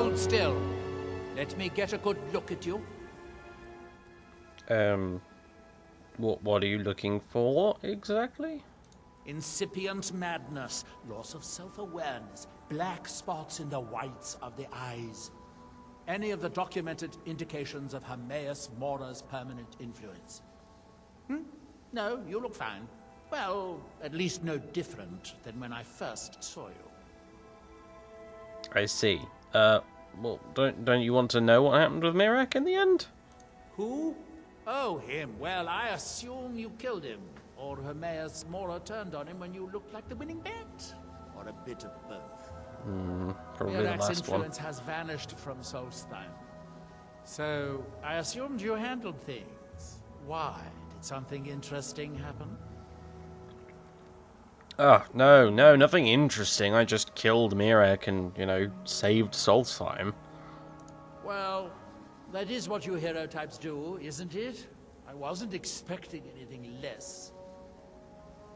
Hold still. Let me get a good look at you. What are you looking for exactly? Incipient madness, loss of self-awareness, black spots in the whites of the eyes. Any of the documented indications of Hermaeus Mora's permanent influence. No, you look fine. Well, at least no different than when I first saw you. I see. Well, don't you want to know what happened with Miraak in the end? Who? Oh, him. Well, I assume you killed him. Or Hermaeus Mora turned on him when you looked like the winning bet. Or a bit of both. Probably the Miraak's last one. influence has vanished from Solstheim. So, I assumed you handled things. Why? Did something interesting happen? Oh, no, nothing interesting. I just killed Miraak and, saved Solstheim. Well, that is what you hero types do, isn't it? I wasn't expecting anything less.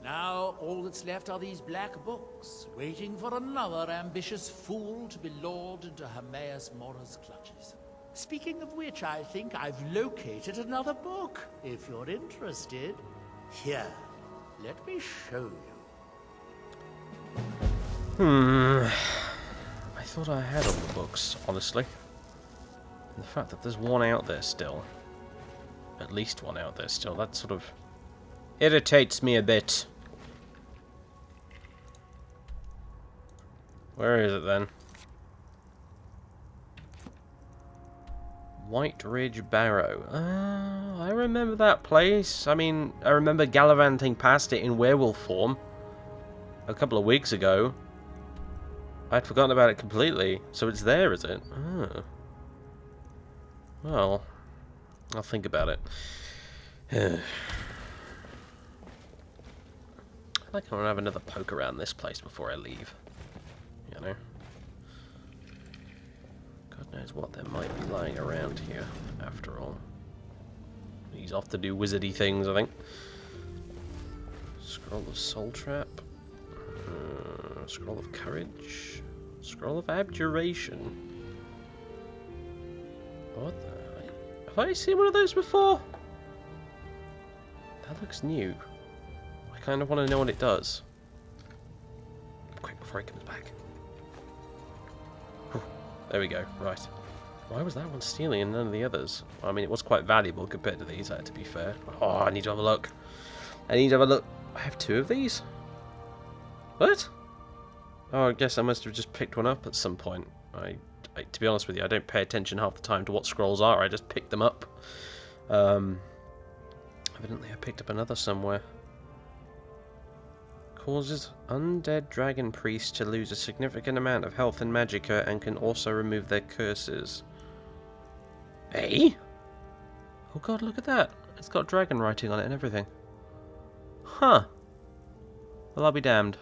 Now, all that's left are these black books, waiting for another ambitious fool to be lured into Hermaeus Mora's clutches. Speaking of which, I think I've located another book, if you're interested. Here, let me show you. I thought I had all the books, honestly. And the fact that there's one out there still, at least one out there still, that sort of irritates me a bit. Where is it then? White Ridge Barrow. I remember that place. I mean, I remember gallivanting past it in werewolf form a couple of weeks ago. I'd forgotten about it completely. So it's there, is it? Oh. Well, I'll think about it. I think I want to have another poke around this place before I leave. You know? God knows what there might be lying around here, after all. He's off to do wizardy things, I think. Scroll of Soul Trap. Scroll of Courage. Scroll of Abjuration. What the... Have I seen one of those before? That looks new. I kind of want to know what it does. Quick, before he comes back. Whew. There we go, right. Why was that one stealing and none of the others? I mean, it was quite valuable compared to these, to be fair. Oh, I need to have a look. I need to have a look. I have two of these? What? Oh, I guess I must have just picked one up at some point. To be honest with you, I don't pay attention half the time to what scrolls are. I just pick them up. Evidently, I picked up another somewhere. Causes undead dragon priests to lose a significant amount of health and magicka and can also remove their curses. Eh? Oh god, look at that. It's got dragon writing on it and everything. Huh. Well, I'll be damned.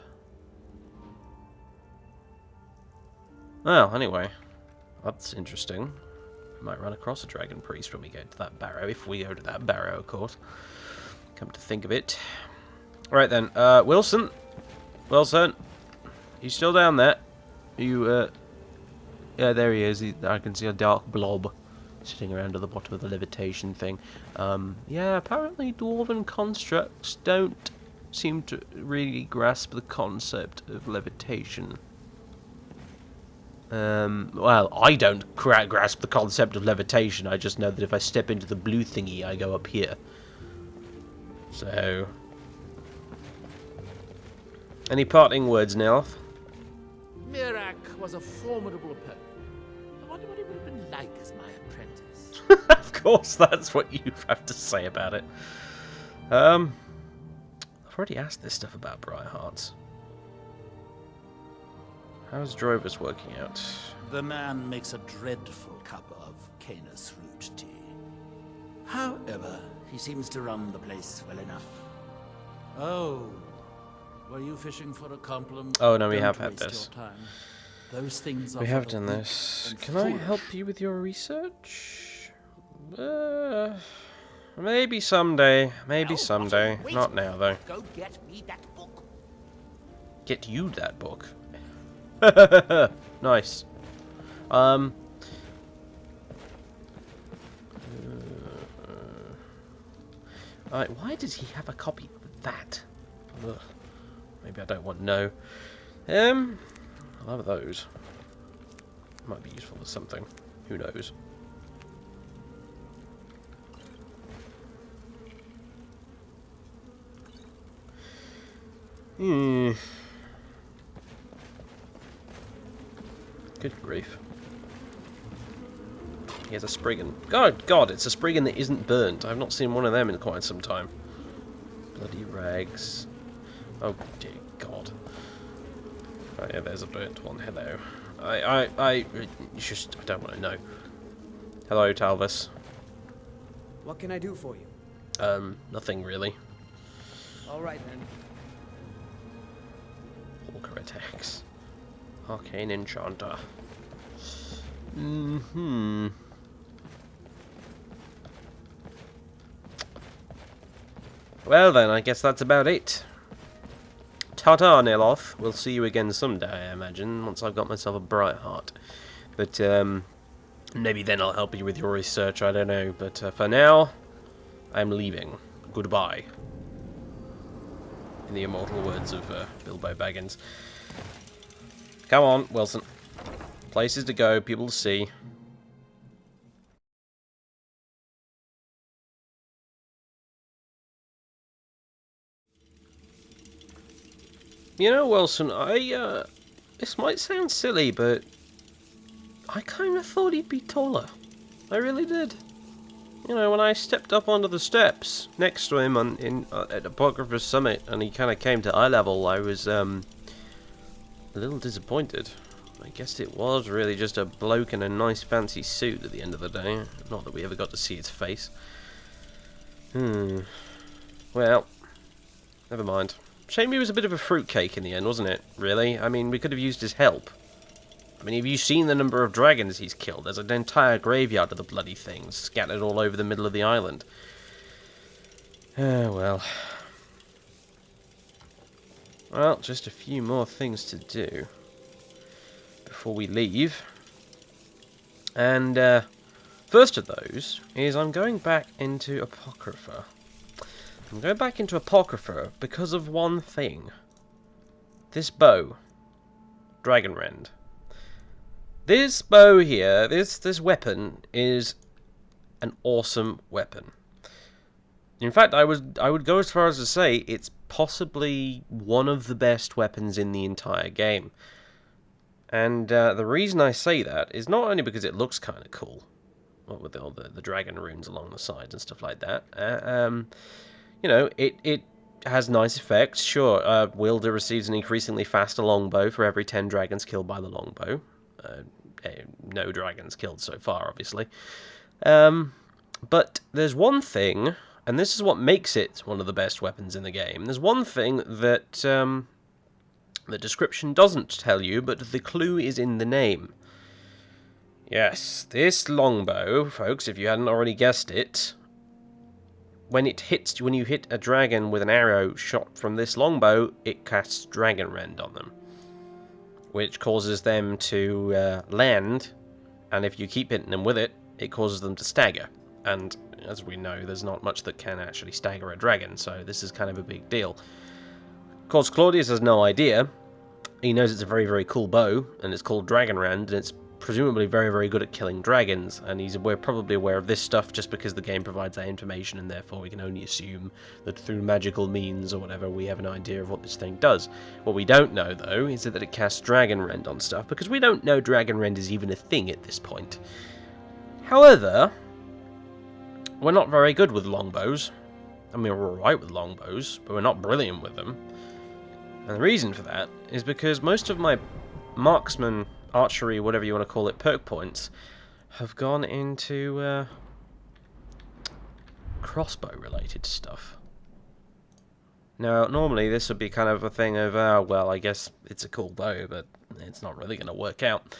Well, anyway. That's interesting. We might run across a dragon priest when we go to that barrow. If we go to that barrow, of course. Come to think of it. Right then, Wilson. Wilson. He's still down there. You, yeah, there he is. I can see a dark blob sitting around at the bottom of the levitation thing. Yeah, apparently dwarven constructs don't seem to really grasp the concept of levitation. Well, I don't grasp the concept of levitation. I just know that if I step into the blue thingy, I go up here. So... Any parting words, Nilf? Miraak was a formidable opponent. I wonder what he would have been like as my apprentice. Of course, that's what you have to say about it. I've already asked this stuff about Briarhearts. How's Drovers working out? The man makes a dreadful cup of Canis root tea. However, he seems to run the place well enough. Oh, were you fishing for a compliment? Oh no, we Don't have had waste this. your time. Those things are We have for the done weak this. and Can I foolish. help you with your research? Maybe someday. Maybe Well, someday. wait. Not now, though. Go get me that book. Get you that book. Nice. Why does he have a copy of that? Ugh. Maybe I don't want to know. I'll have those. Might be useful for something. Who knows? Good grief. He has a Spriggan. God, it's a Spriggan that isn't burnt. I've not seen one of them in quite some time. Bloody rags. Oh dear God. Oh yeah, there's a burnt one. Hello. I don't want to know. Hello, Talvis. What can I do for you? Nothing really. All right then. Hawker attacks. Arcane Enchanter. Well then, I guess that's about it. Ta-ta, Niloth. We'll see you again someday, I imagine, once I've got myself a bright heart. But, maybe then I'll help you with your research, I don't know. But for now, I'm leaving. Goodbye. In the immortal words of Bilbo Baggins. Come on, Wilson. Places to go, people to see. You know, Wilson, this might sound silly, but I kind of thought he'd be taller. I really did. You know, when I stepped up onto the steps next to him at Apocrypha Summit, and he kind of came to eye level, I was a little disappointed. I guess it was really just a bloke in a nice fancy suit at the end of the day. Not that we ever got to see his face. Well, never mind. Shame he was a bit of a fruitcake in the end, wasn't it? Really? I mean, we could have used his help. I mean, have you seen the number of dragons he's killed? There's an entire graveyard of the bloody things scattered all over the middle of the island. Well. Well, just a few more things to do before we leave. And first of those is I'm going back into Apocrypha. I'm going back into Apocrypha because of one thing. This bow. Dragonrend. This bow here, this weapon is an awesome weapon. In fact, I would go as far as to say it's possibly one of the best weapons in the entire game. And the reason I say that is not only because it looks kind of cool, what with all the dragon runes along the sides and stuff like that. You know, it has nice effects. Sure, wielder receives an increasingly faster longbow for every 10 dragons killed by the longbow. No dragons killed so far, obviously. But there's one thing, and this is what makes it one of the best weapons in the game. There's one thing that the description doesn't tell you, but the clue is in the name. Yes, this longbow, folks, if you hadn't already guessed it, when you hit a dragon with an arrow shot from this longbow, it casts Dragonrend on them, which causes them to land, and if you keep hitting them with it, it causes them to stagger. And as we know, there's not much that can actually stagger a dragon, so this is kind of a big deal. Of course, Claudius has no idea. He knows it's a very, very cool bow, and it's called Dragonrend, and it's presumably very, very good at killing dragons, and we're probably aware of this stuff just because the game provides that information, and therefore we can only assume that through magical means or whatever we have an idea of what this thing does. What we don't know, though, is that it casts Dragonrend on stuff, because we don't know Dragonrend is even a thing at this point. However, we're not very good with longbows. I mean, we're alright with longbows, but we're not brilliant with them. And the reason for that is because most of my marksman, archery, whatever you want to call it, perk points have gone into crossbow-related stuff. Now, normally this would be kind of a thing of, well, I guess it's a cool bow, but it's not really going to work out.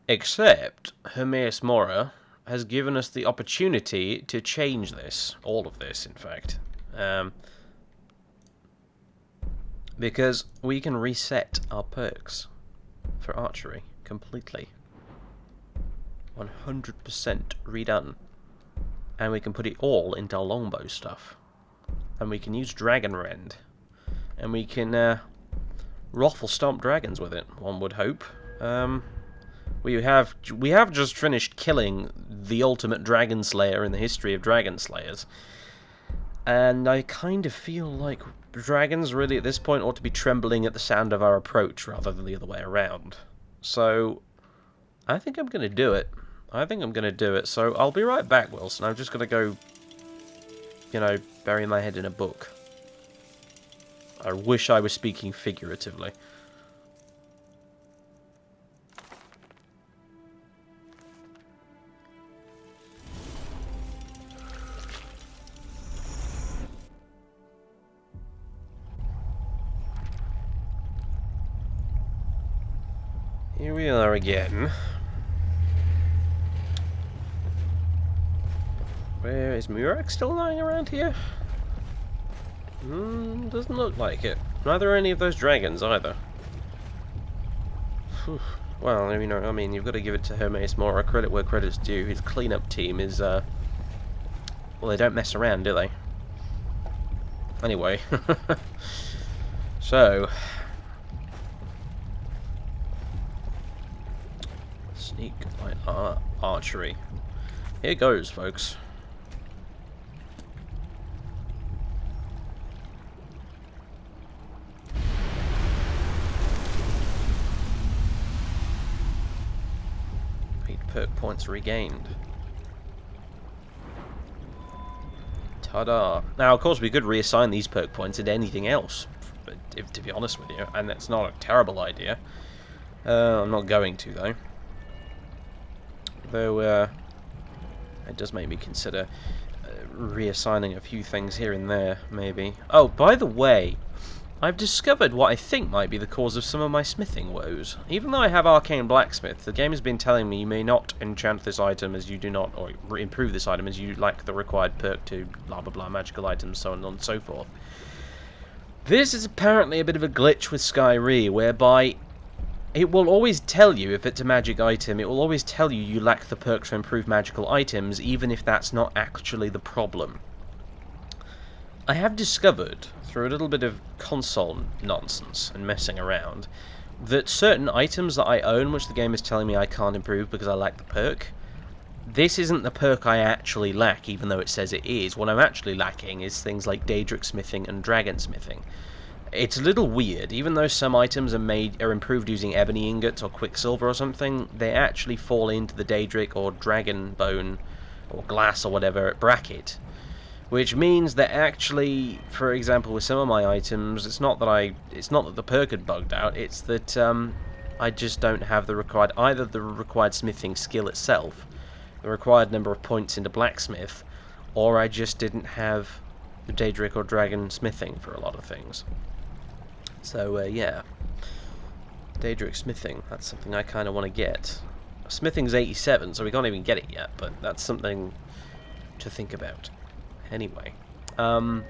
Except, Hermaeus Mora has given us the opportunity to change this. All of this, in fact. Because we can reset our perks for archery completely. 100% redone. and we can put it all into our longbow stuff. And we can use Dragon Rend. And we can ruffle stomp dragons with it, one would hope. We have just finished killing the ultimate dragon slayer in the history of dragon slayers. And I kind of feel like dragons really at this point ought to be trembling at the sound of our approach rather than the other way around. So I think I'm going to do it. So I'll be right back, Wilson. I'm just going to go, you know, bury my head in a book. I wish I was speaking figuratively. Here we are again. Where is Miraak still lying around here? Doesn't look like it. Neither are any of those dragons either. Whew. Well, you know, I mean, you've got to give it to Hermes Mora. Credit where credit's due. His cleanup team is, well, they don't mess around, do they? Anyway. So. Sneak light archery. Here goes, folks. Perk points regained. Ta-da. Now, of course, we could reassign these perk points into anything else, but to be honest with you, and that's not a terrible idea. I'm not going to, though. Though, it does make me consider reassigning a few things here and there, maybe. Oh, by the way, I've discovered what I think might be the cause of some of my smithing woes. Even though I have Arcane Blacksmith, the game has been telling me you may not enchant this item as you do not, or improve this item as you lack the required perk to blah blah blah magical items, so on and so forth. This is apparently a bit of a glitch with Skyrim, whereby it will always tell you if it's a magic item, it will always tell you you lack the perk to improve magical items, even if that's not actually the problem. I have discovered, through a little bit of console nonsense and messing around, that certain items that I own, which the game is telling me I can't improve because I lack the perk, this isn't the perk I actually lack, even though it says it is. What I'm actually lacking is things like Daedric smithing and dragon smithing. It's a little weird. Even though some items are improved using ebony ingots or quicksilver or something, they actually fall into the Daedric or dragon bone or glass or whatever bracket. Which means that actually, for example, with some of my items, it's not that the perk had bugged out, it's that I just don't have either the required smithing skill itself, the required number of points into blacksmith, or I just didn't have the Daedric or dragon smithing for a lot of things. So, yeah. Daedric smithing, that's something I kind of want to get. Smithing's 87, so we can't even get it yet, but that's something to think about. Anyway, I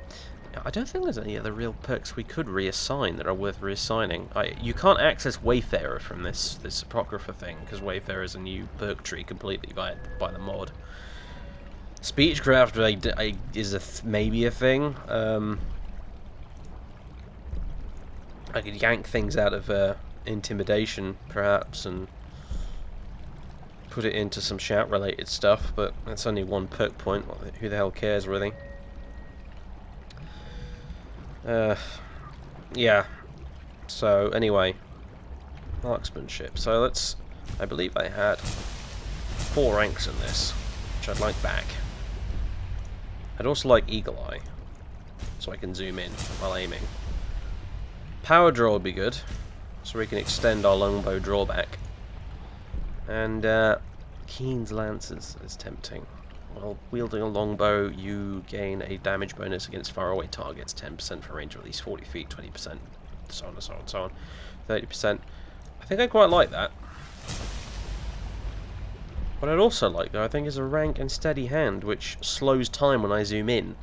don't think there's any other real perks we could reassign that are worth reassigning. You can't access Wayfarer from this Apocrypha thing, because Wayfarer is a new perk tree completely by the mod. Speechcraft is maybe a thing. I could yank things out of Intimidation, perhaps, and put it into some shout-related stuff, but that's only one perk point. Who the hell cares, really? Yeah. So, anyway. Marksmanship. So, I believe I had 4 ranks in this, which I'd like back. I'd also like Eagle Eye, so I can zoom in while aiming. Power draw would be good, so we can extend our longbow drawback. And Keen's Lance is tempting. While wielding a longbow, you gain a damage bonus against faraway targets, 10% for range of at least 40 feet, 20%, so on and so on and so on, 30%. I think I quite like that. What I'd also like, though, I think is a rank and steady hand, which slows time when I zoom in.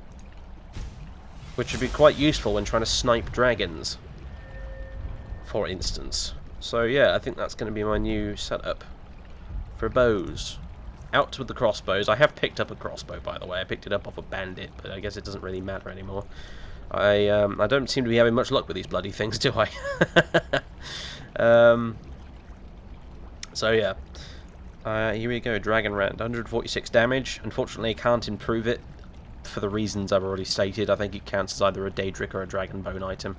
Which would be quite useful when trying to snipe dragons, for instance. So yeah, I think that's going to be my new setup for bows. out with the crossbows. I have picked up a crossbow, by the way. I picked it up off a bandit, but I guess it doesn't really matter anymore. I don't seem to be having much luck with these bloody things, do I? So yeah. Here we go, Dragon Rend, 146 damage. Unfortunately, I can't improve it for the reasons I've already stated. I think it counts as either a Daedric or a Dragonbone item.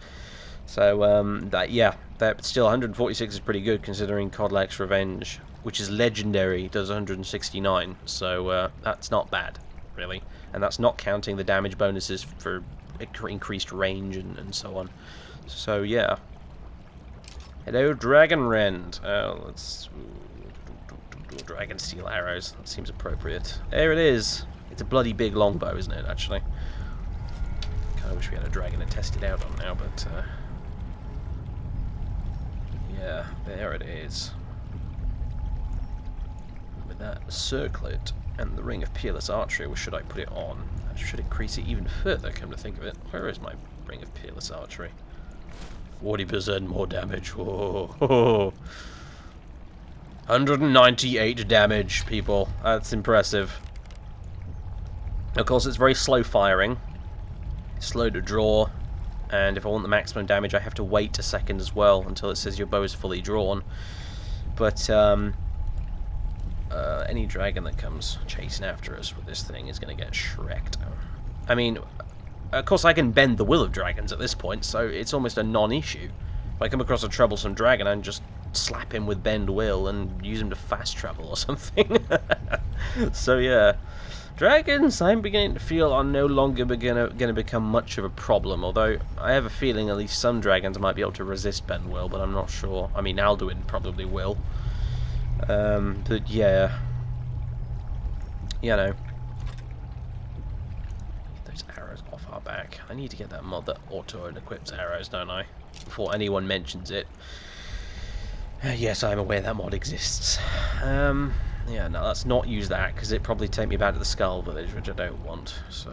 So, that still 146 is pretty good considering Kodlak's Revenge, which is legendary, does 169. So, that's not bad, really. And that's not counting the damage bonuses for increased range and so on. So, yeah. Hello, Dragon Rend. Let's... Dragon Steel Arrows. That seems appropriate. There it is. It's a bloody big longbow, isn't it, actually? Kind of wish we had a dragon to test it out on now, but... yeah, there it is. With that circlet and the Ring of Peerless Archery, should I put it on? That should increase it even further, come to think of it. Where is my Ring of Peerless Archery? 40% more damage. Oh. 198 damage, people. That's impressive. Of course, it's very slow firing. It's slow to draw. And if I want the maximum damage, I have to wait a second as well until it says your bow is fully drawn. But any dragon that comes chasing after us with this thing is going to get shreked. I mean, of course I can bend the will of dragons at this point, so it's almost a non-issue. If I come across a troublesome dragon, I can just slap him with bend will and use him to fast travel or something. So yeah. Dragons, I'm beginning to feel, are no longer going to become much of a problem, although I have a feeling at least some dragons might be able to resist bend will, but I'm not sure. I mean, Alduin probably will. But yeah. You know. Those arrows off our back. I need to get that mod that auto-equips arrows, don't I? Before anyone mentions it. Yes, I'm aware that mod exists. Yeah, no, let's not use that, because it'd probably take me back to the Skull Village, which I don't want, so...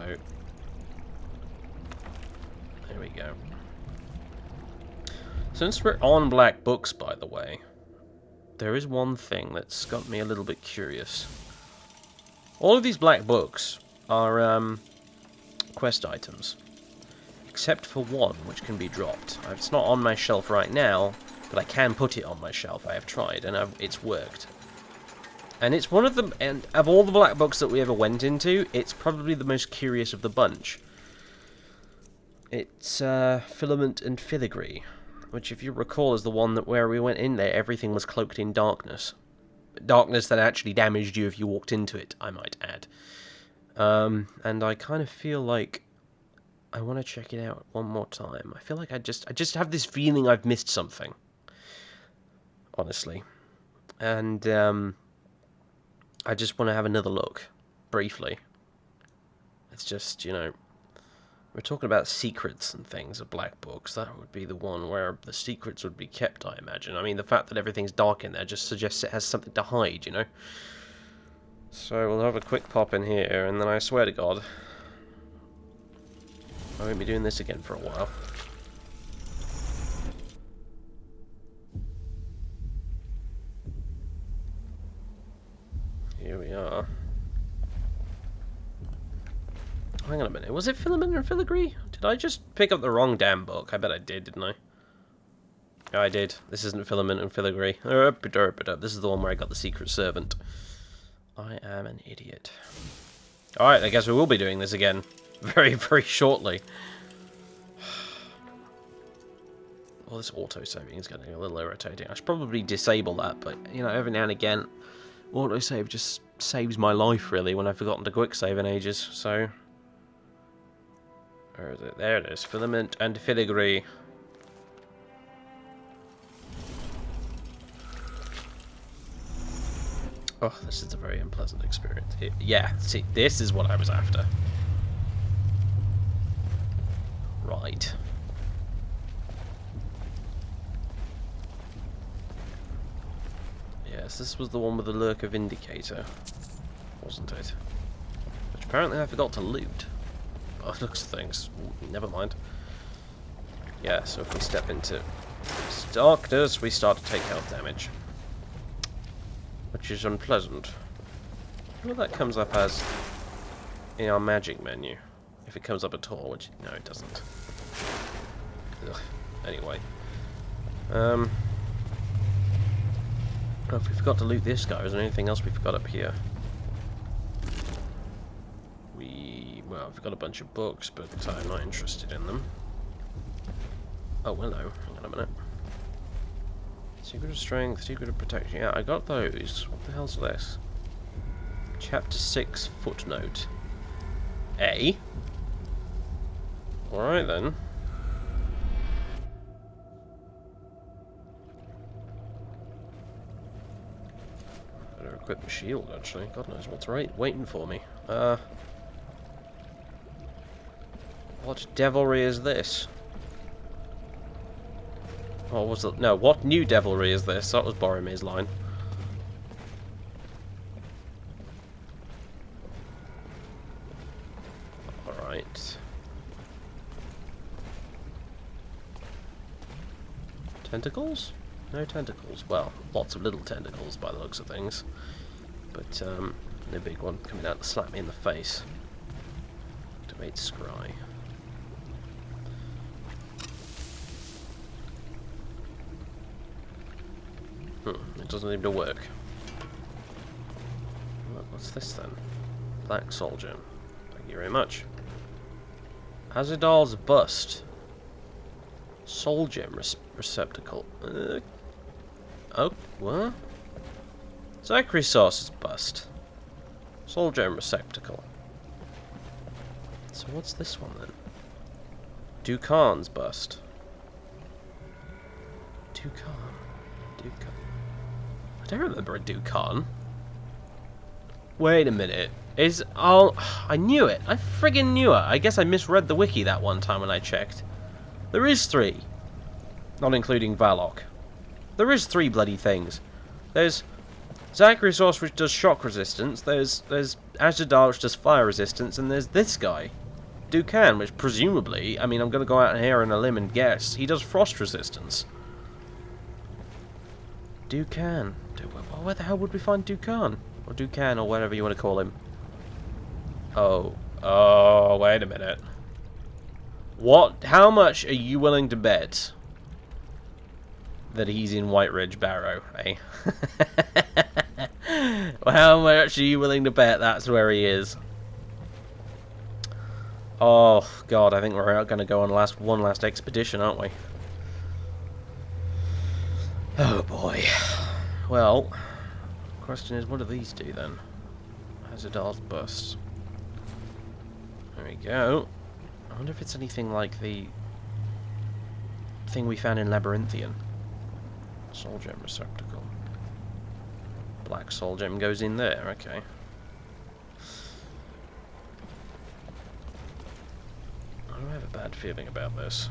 There we go. Since we're on black books, by the way, there is one thing that's got me a little bit curious. All of these black books are, quest items. Except for one, which can be dropped. It's not on my shelf right now, but I can put it on my shelf. I have tried, and it's worked. And it's one of them, and of all the black books that we ever went into, it's probably the most curious of the bunch. It's Filament and Filigree, which, if you recall, is the one that where we went in there, everything was cloaked in darkness. Darkness that actually damaged you if you walked into it, I might add. And I kind of feel like I want to check it out one more time. I feel like I just have this feeling I've missed something. Honestly. And, I just want to have another look, briefly. It's just, you know, we're talking about secrets and things of black books. That would be the one where the secrets would be kept, I imagine. I mean, the fact that everything's dark in there just suggests it has something to hide, you know? So we'll have a quick pop in here, and then I swear to God, I won't be doing this again for a while. Here we are. Hang on a minute. Was it Filament and Filigree? Did I just pick up the wrong damn book? I bet I did, didn't I? Yeah, I did. This isn't Filament and Filigree. This is the one where I got the Secret Servant. I am an idiot. Alright, I guess we will be doing this again. Very, very shortly. Well, this auto-saving is getting a little irritating. I should probably disable that, but, you know, every now and again, autosave just saves my life, really, when I've forgotten to quick save in ages, so... Where is it? There it is. Filament and Filigree. Oh, this is a very unpleasant experience. Yeah, see, this is what I was after. Right. Yes, this was the one with the Lurker Vindicator, wasn't it? Which apparently I forgot to loot. By the looks of things. Never mind. Yeah, so if we step into darkness, we start to take health damage. Which is unpleasant. Well, that comes up as in our magic menu. If it comes up at all, which, no, it doesn't. Ugh. Anyway. Oh, if we forgot to loot this guy, is there anything else we forgot up here? Well, I've got a bunch of books, but I'm not interested in them. Oh, hello. Hang on a minute. Secret of Strength, Secret of Protection. Yeah, I got those. What the hell's this? Chapter 6, Footnote. A? Alright then. Better equip the shield, actually. God knows what's waiting for me. What devilry is this? What was it? No, what new devilry is this? That was Boromir's line. Alright. Tentacles? No tentacles. Well, lots of little tentacles by the looks of things. But, no big one coming out to slap me in the face. Activate scry. It doesn't seem to work. What's this then? Black Soldier. Thank you very much. Azadal's bust. Soul gem receptacle. Oh, what? Zahkriisos' bust. Soul gem receptacle. So what's this one then? Dovahkiin's bust. Dovahkiin. I don't remember a Dovahkiin. Wait a minute. I knew it. I friggin' knew it. I guess I misread the wiki that one time when I checked. There is 3. Not including Valok. There is 3 bloody things. There's Zahkriisos, which does shock resistance. There's Azadal, which does fire resistance. And there's this guy. Dovahkiin, which presumably, I mean, I'm going to go out here on a limb and guess, he does frost resistance. Dovahkiin. Where the hell would we find Dovahkiin? Or Dovahkiin, or whatever you want to call him. Oh, wait a minute. What? How much are you willing to bet that he's in White Ridge Barrow, eh? Well, how much are you willing to bet that's where he is? Oh, God, I think we're going to go on one last expedition, aren't we? Oh, boy. Well, the question is, what do these do, then? Azadal's bust. There we go. I wonder if it's anything like the thing we found in Labyrinthian. Soul gem receptacle. Black soul gem goes in there, okay. I don't have a bad feeling about this.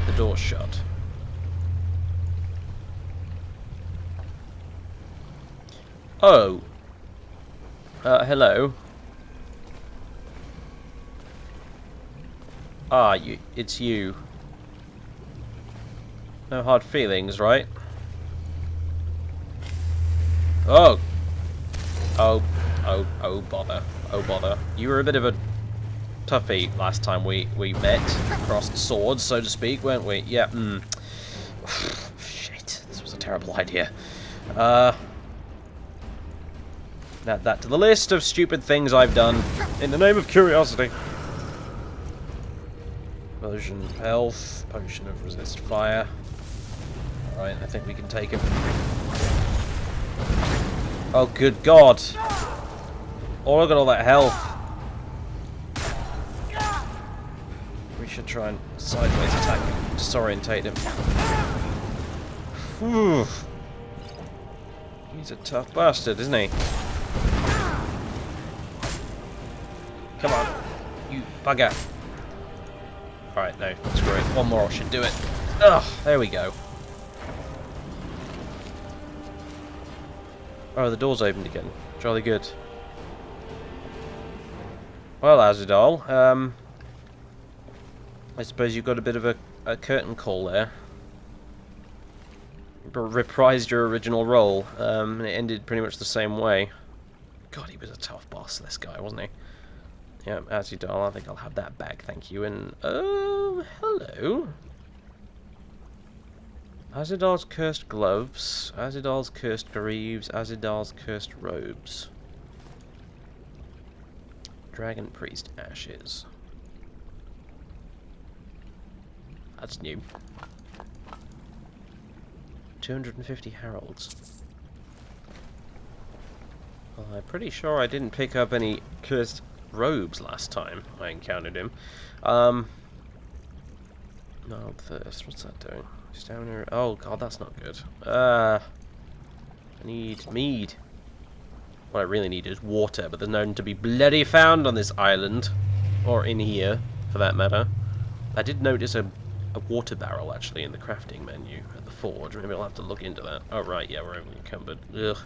The door's shut. Oh. Hello. Ah, it's you. No hard feelings, right? Oh. Oh bother. Oh bother. You were a bit of a toughie last time we met. Crossed swords, so to speak, weren't we? Yeah, Shit, this was a terrible idea. Add that to the list of stupid things I've done in the name of curiosity. Potion of health, potion of resist fire. Alright, I think we can take him. Oh, good God! Oh, look at all that health. We should try and sideways attack him, disorientate him. Whew. He's a tough bastard, isn't he? Come on, you bugger. Alright, no, screw it. One more should do it. Ugh, there we go. Oh, the door's opened again. Jolly good. Well, Azadal, I suppose you've got a bit of a curtain call there. reprised your original role, and it ended pretty much the same way. God, he was a tough boss, this guy, wasn't he? Yeah, as you do, I think I'll have that back, thank you. And, hello. Azadal's Cursed Gloves, Azadal's Cursed Greaves, Azadal's Cursed Robes. Dragon Priest Ashes. That's new. 250 Heralds. Well, I'm pretty sure I didn't pick up any Cursed Robes last time I encountered him. Mild Thirst, what's that doing? Stamina. Oh god, that's not good. I need mead. What I really need is water, but there's none to be bloody found on this island. Or in here, for that matter. I did notice a water barrel, actually, in the crafting menu at the forge. Maybe I'll have to look into that. Oh, right, yeah, we're overly encumbered. Ugh.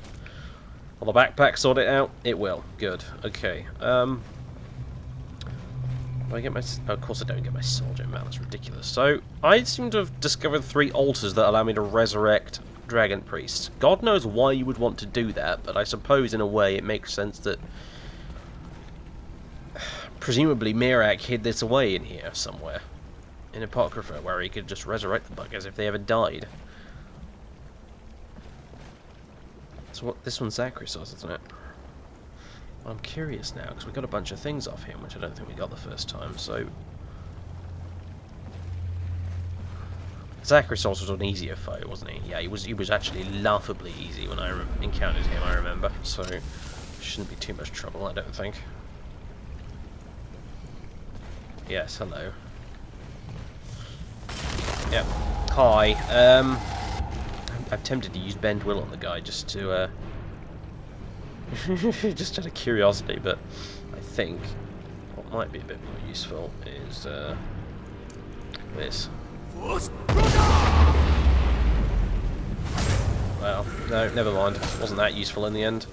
Will the backpack sort it out? It will. Good. Okay. Do I get my... Oh, of course I don't get my soldier man. That's ridiculous. So, I seem to have discovered 3 altars that allow me to resurrect Dragon Priests. God knows why you would want to do that, but I suppose in a way it makes sense that... Presumably Miraak hid this away in here somewhere. In Apocrypha, where he could just resurrect the buggers if they ever died. So what? This one's Zahkriisos, isn't it? I'm curious now, because we got a bunch of things off him, which I don't think we got the first time, so... Zahkriisos was an easier foe, wasn't he? Yeah, he was actually laughably easy when I encountered him, I remember, so... Shouldn't be too much trouble, I don't think. Yes, hello. Yep. Hi. I'm tempted to use Bend Will on the guy just to, just out of curiosity, but I think what might be a bit more useful is, this. Well, no, never mind. It wasn't that useful in the end.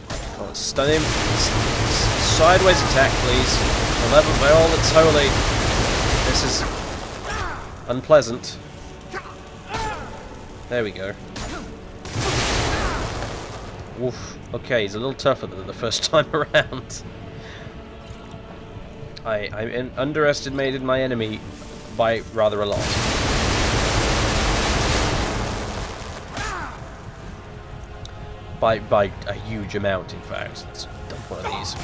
Come on, stun him. Sideways attack, please. The level by all that's holy. This is unpleasant. There we go. Woof. Okay, he's a little tougher than the first time around. I underestimated my enemy by rather a lot. By a huge amount, in fact. Let's dump one of these.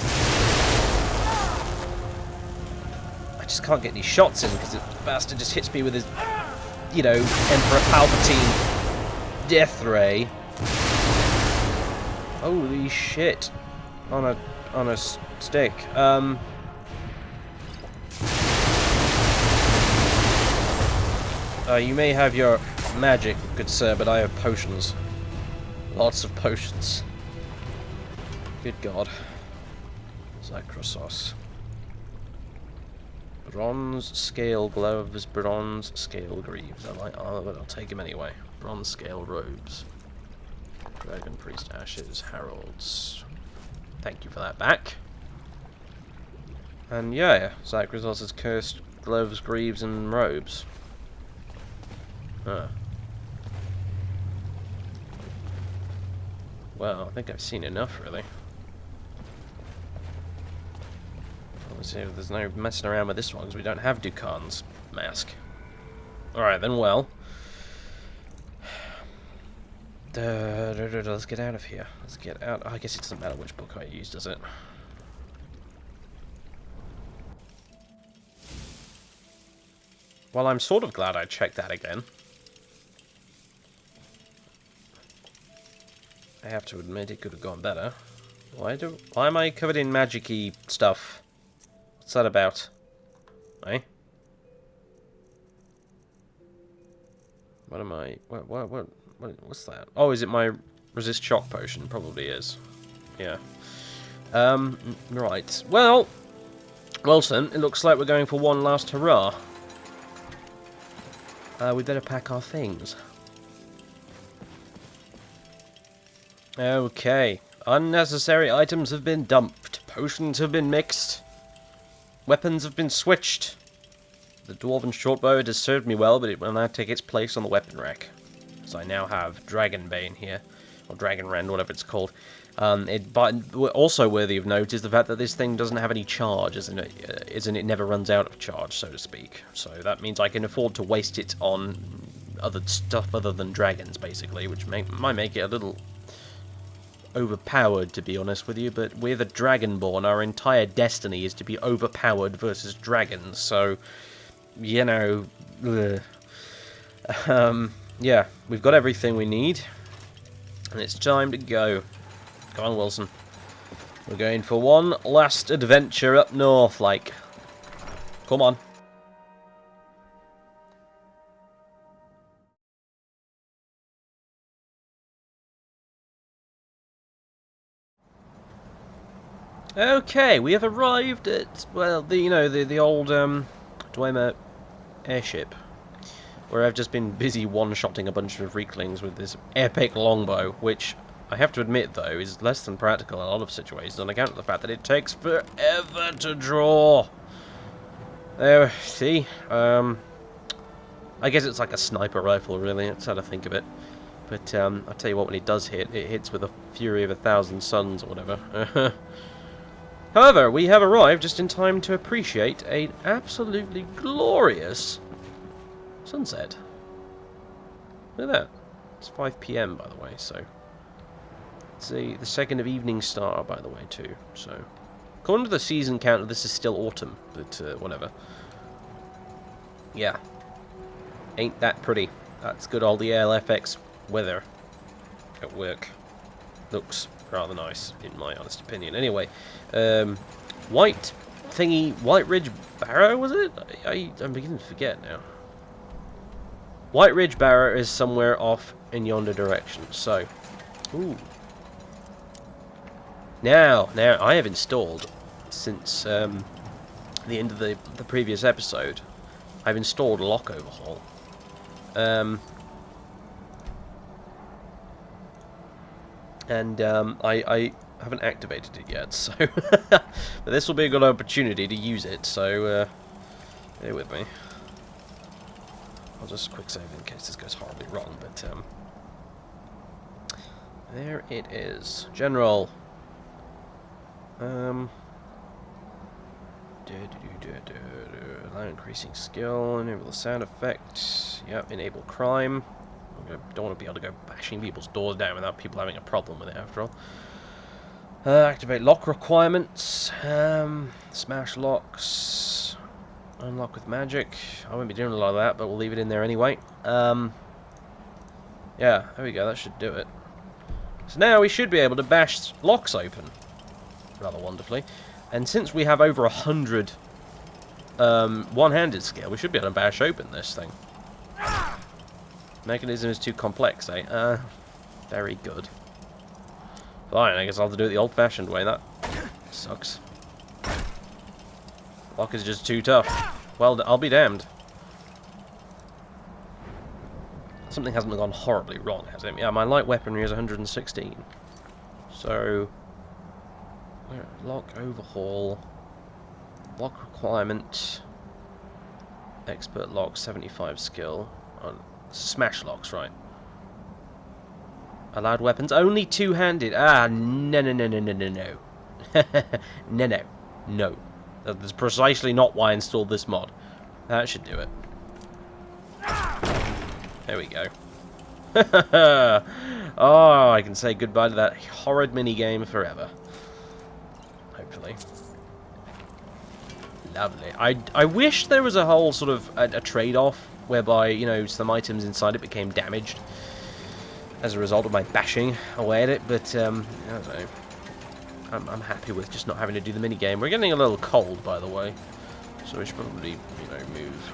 I just can't get any shots in because the bastard just hits me with his, you know, Emperor Palpatine death ray. Holy shit! On a stick. You may have your magic, good sir, but I have potions. Lots of potions. Good God. Zahkriisos. Bronze scale gloves, bronze scale greaves. I like armor, but I'll take him anyway. Bronze scale robes. Dragon Priest Ashes, Heralds. Thank you for that back. And yeah, Zahkriisos' cursed gloves, greaves, and robes. Huh. Well, I think I've seen enough, really. Obviously, there's no messing around with this one, because we don't have Dovahkiin's mask. Alright, then, well. Let's get out of here. Let's get out. Oh, I guess it doesn't matter which book I use, does it? Well, I'm sort of glad I checked that again. I have to admit it could have gone better. Why am I covered in magic-y stuff? What's that about? Eh? What am I... What's that? Oh, is it my resist shock potion? Probably is. Yeah. Right. Well, Wilson, it looks like we're going for one last hurrah. We better pack our things. Okay. Unnecessary items have been dumped. Potions have been mixed. Weapons have been switched. The dwarven shortbow has served me well, but it will now take its place on the weapon rack. So I now have Dragonbane here, or Dragonrend, whatever it's called. But also worthy of note is the fact that this thing doesn't have any charge, isn't it never runs out of charge, so to speak. So that means I can afford to waste it on other stuff other than dragons, basically, which might make it a little overpowered, to be honest with you. But we're the Dragonborn. Our entire destiny is to be overpowered versus dragons. So, you know, yeah, we've got everything we need, and it's time to go. Come on, Wilson. We're going for one last adventure up north, like. Come on. Okay, we have arrived at, well, the old Dwemer airship, where I've just been busy one-shotting a bunch of Reeklings with this epic longbow, which I have to admit, though, is less than practical in a lot of situations on account of the fact that it takes forever to draw. There, see? I guess it's like a sniper rifle, really. That's how to think of it. But I'll tell you what, when it does hit, it hits with a fury of 1,000 suns or whatever. However, we have arrived just in time to appreciate an absolutely glorious sunset. Look at that. It's 5 PM, by the way, so... It's the 2nd of evening star, by the way, too. So, according to the season counter, this is still autumn, but whatever. Yeah. Ain't that pretty. That's good old ELFX weather at work. Looks rather nice, in my honest opinion. Anyway, White Ridge Barrow, was it? I'm beginning to forget now. White Ridge Barrow is somewhere off in yonder direction, so... Ooh. Now, I have installed, since the end of the previous episode, I've installed Lock Overhaul. And I haven't activated it yet, so... but this will be a good opportunity to use it, so bear with me. I'll just quick save in case this goes horribly wrong, but there it is. General. Allow increasing skill, enable the sound effect. Yep, enable crime. Don't want to be able to go bashing people's doors down without people having a problem with it, after all. Activate lock requirements. Smash locks. Unlock with magic. I won't be doing a lot of that, but we'll leave it in there anyway. Yeah, there we go. That should do it. So now we should be able to bash locks open rather wonderfully. And since we have over 100 one-handed skill, we should be able to bash open this thing. Mechanism is too complex, eh? Very good. Fine, I guess I'll have to do it the old-fashioned way. That sucks. Lock is just too tough. Well, I'll be damned. Something hasn't gone horribly wrong, has it? Yeah, my light weaponry is 116. So... Lock, overhaul... Lock requirement... Expert lock, 75 skill... Smash locks, right. Allowed weapons, only two-handed. Ah, no. No. That's precisely not why I installed this mod. That should do it. There we go. Oh, I can say goodbye to that horrid minigame forever. Hopefully. Lovely. I wish there was a whole sort of a trade-off whereby, you know, some items inside it became damaged as a result of my bashing away at it, but, I don't know. I'm happy with just not having to do the minigame. We're getting a little cold, by the way, so we should probably, you know, move,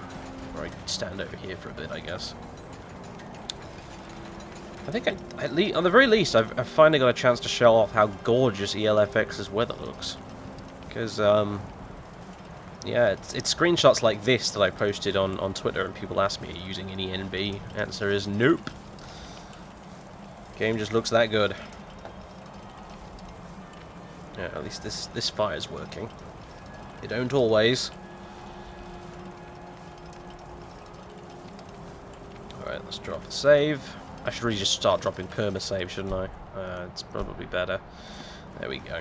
or I stand over here for a bit, I guess. I think, at least, on the very least, I've finally got a chance to show off how gorgeous ELFX's weather looks. Because, yeah, it's screenshots like this that I posted on Twitter, and people ask me, are you using any NB? Answer is nope. Game just looks that good. Yeah, at least this fire's working. They don't always. Alright, let's drop the save. I should really just start dropping perma-save, shouldn't I? It's probably better. There we go.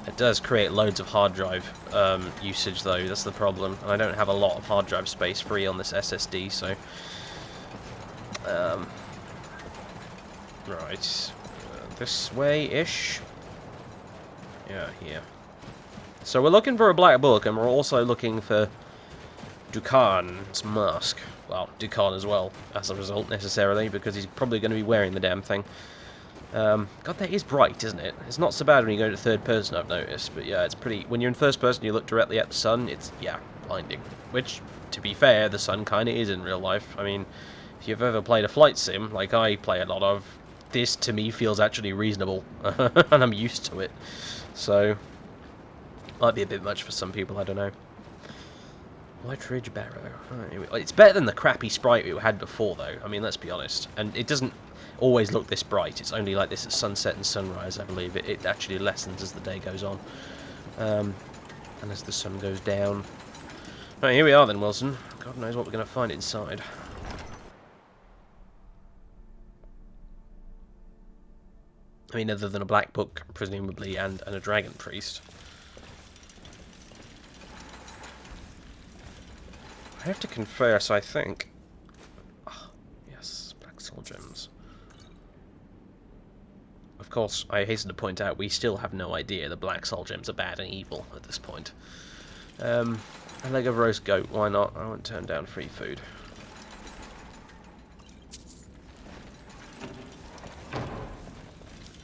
It does create loads of hard drive usage, though. That's the problem. And I don't have a lot of hard drive space free on this SSD, so... right. This way-ish? Yeah, here. So we're looking for a black book, and we're also looking for Dovahkiin's mask. Well, Dovahkiin as well, as a result, necessarily, because he's probably going to be wearing the damn thing. God, that is bright, isn't it? It's not so bad when you go to third person, I've noticed, but yeah, it's pretty... When you're in first person, you look directly at the sun, it's, yeah, blinding. Which, to be fair, the sun kind of is in real life. I mean, if you've ever played a flight sim, like I play a lot of, this, to me, feels actually reasonable, and I'm used to it. So, might be a bit much for some people, I don't know. White Ridge Barrow. Oh, it's better than the crappy sprite we had before, though. I mean, let's be honest. And it doesn't always look this bright. It's only like this at sunset and sunrise, I believe. It actually lessens as the day goes on. And as the sun goes down. Right, here we are then, Wilson. God knows what we're going to find inside. I mean, other than a black book, presumably, and a dragon priest. I have to confess, I think... Oh, yes, black soul gems. Of course, I hasten to point out, we still have no idea the black soul gems are bad and evil at this point. A leg of roast goat, why not? I won't turn down free food.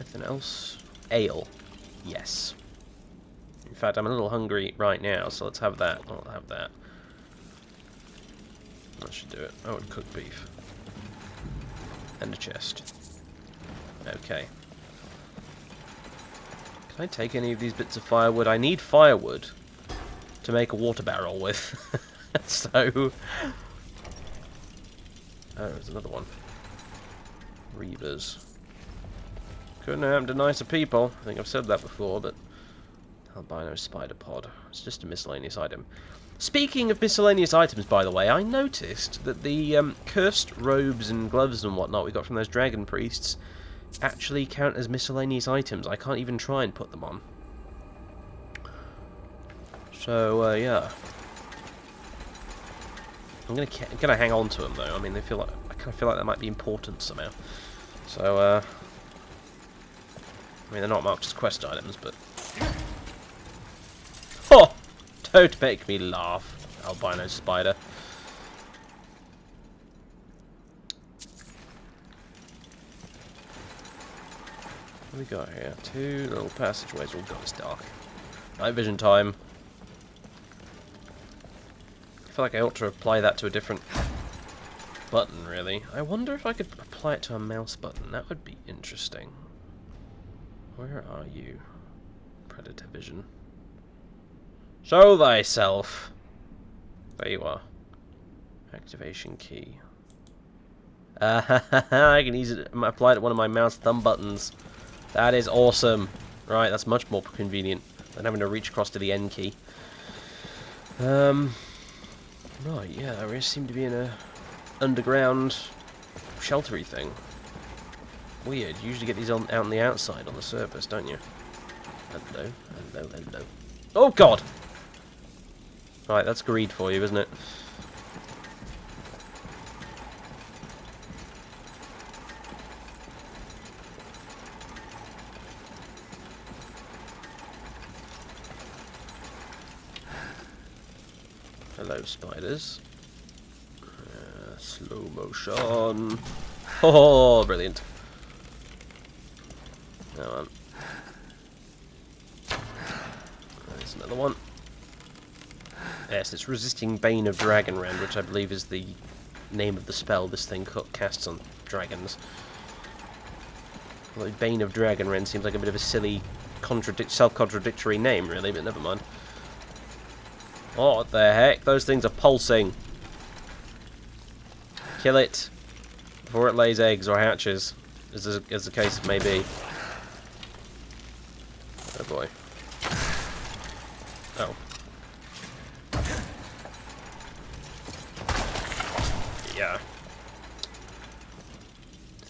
Anything else? Ale. Yes. In fact, I'm a little hungry right now, so let's have that. I'll have that. That should do it. Oh, and cooked beef. And a chest. Okay. Can I take any of these bits of firewood? I need firewood to make a water barrel with. So... Oh, there's another one. Reavers. Couldn't have happened to nicer people. I think I've said that before, but... Albino spider pod. It's just a miscellaneous item. Speaking of miscellaneous items, by the way, I noticed that the cursed robes and gloves and whatnot we got from those dragon priests actually count as miscellaneous items. I can't even try and put them on. So, yeah. I'm gonna hang on to them, though. I mean, they feel like... I kind of feel like they might be important somehow. So, I mean, they're not marked as quest items, but... Oh! Don't make me laugh, albino spider. What do we got here? Two little passageways. Oh god, it's dark. Night vision time. I feel like I ought to apply that to a different button, really. I wonder if I could apply it to a mouse button. That would be interesting. Where are you? Predator vision. Show thyself. There you are. Activation key. I can use it. Apply it to one of my mouse thumb buttons. That is awesome. Right, that's much more convenient than having to reach across to the N key. Right, yeah, we seem to be in a underground sheltery thing. Weird. You usually get these out on the outside on the surface, don't you? Hello, hello, hello. Oh god! Right, that's greed for you, isn't it? Hello, spiders. Slow motion. Oh, brilliant. Come on. There's another one. Yes, it's resisting Bane of Dragonrend, which I believe is the name of the spell this thing casts on dragons. Although Bane of Dragonrend seems like a bit of a silly, self-contradictory name, really, but never mind. Oh, what the heck? Those things are pulsing. Kill it before it lays eggs or hatches, as the case may be. Oh boy. Oh. Yeah.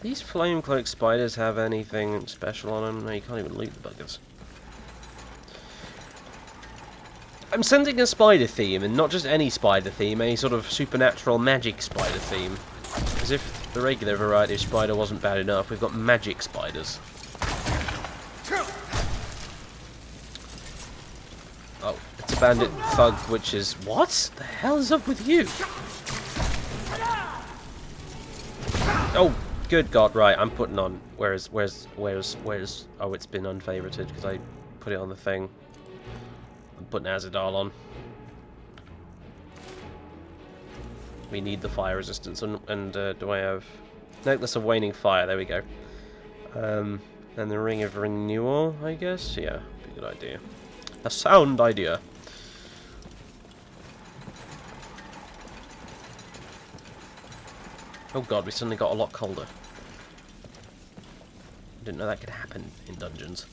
these flame cloak spiders have anything special on them? No, you can't even loot the buggers. I'm sensing a spider theme, and not just any spider theme, a sort of supernatural magic spider theme. As if the regular variety of spider wasn't bad enough, we've got magic spiders. Oh, it's a bandit thug, which is... What the hell is up with you? Oh, good God, right, I'm putting on... Where's... Oh, it's been unfavorited, because I put it on the thing. I'm putting Azadal on. We need the fire resistance, and do I have... Necklace of Waning Fire, there we go. And the Ring of Renewal, I guess? Yeah, be a good idea. A sound idea. Oh god, we suddenly got a lot colder. Didn't know that could happen in dungeons.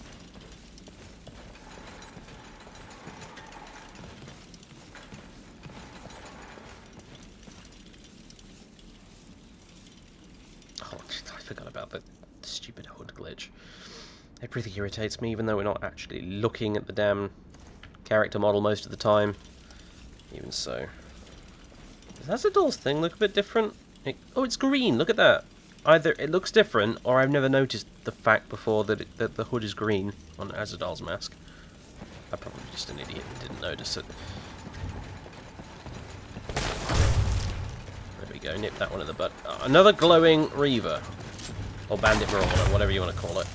Oh, I forgot about the stupid HUD glitch. Everything irritates me, even though we're not actually looking at the damn character model most of the time. Even so. Does Azadal's thing look a bit different? Oh, it's green, look at that. Either it looks different, or I've never noticed the fact before that, that the hood is green on Azadal's mask. I'm probably just an idiot and didn't notice it. There we go, nip that one in the butt. Another glowing Reaver. Or Bandit Marauder, whatever you want to call it.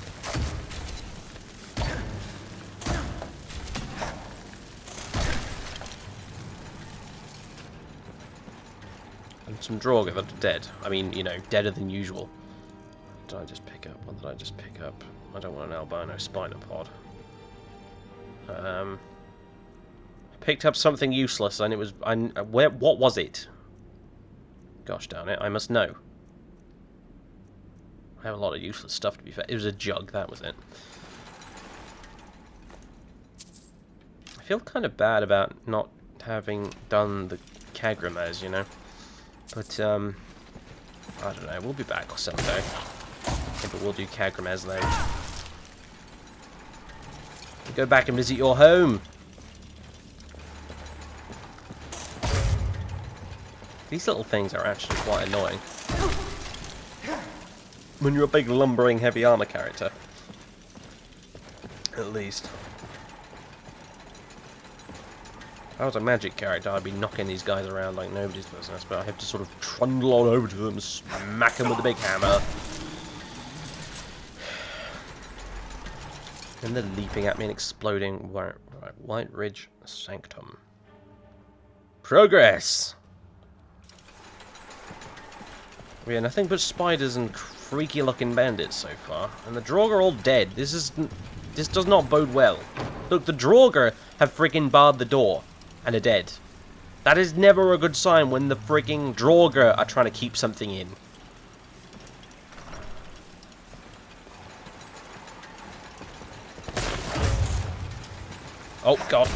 Some Draugr that are dead. I mean, you know, deader than usual. What did I just pick up? What did I just pick up? I don't want an albino spinopod. I picked up something useless, and it was... what was it? Gosh darn it, I must know. I have a lot of useless stuff, to be fair. It was a jug, that was it. I feel kind of bad about not having done the Kagramaz, you know? But, I don't know, we'll be back someday. Maybe we'll do Kagramaz then. Go back and visit your home! These little things are actually quite annoying. When you're a big, lumbering, heavy armor character. At least. If I was a magic character, I'd be knocking these guys around like nobody's business, but I have to sort of trundle on over to them, smack them with a big hammer. And they're leaping at me and exploding. Right, White Ridge Sanctum. Progress! We have nothing but spiders and freaky looking bandits so far. And the Draugr are all dead. This does not bode well. Look, the Draugr have freaking barred the door. And are dead. That is never a good sign when the freaking Draugr are trying to keep something in. Oh god.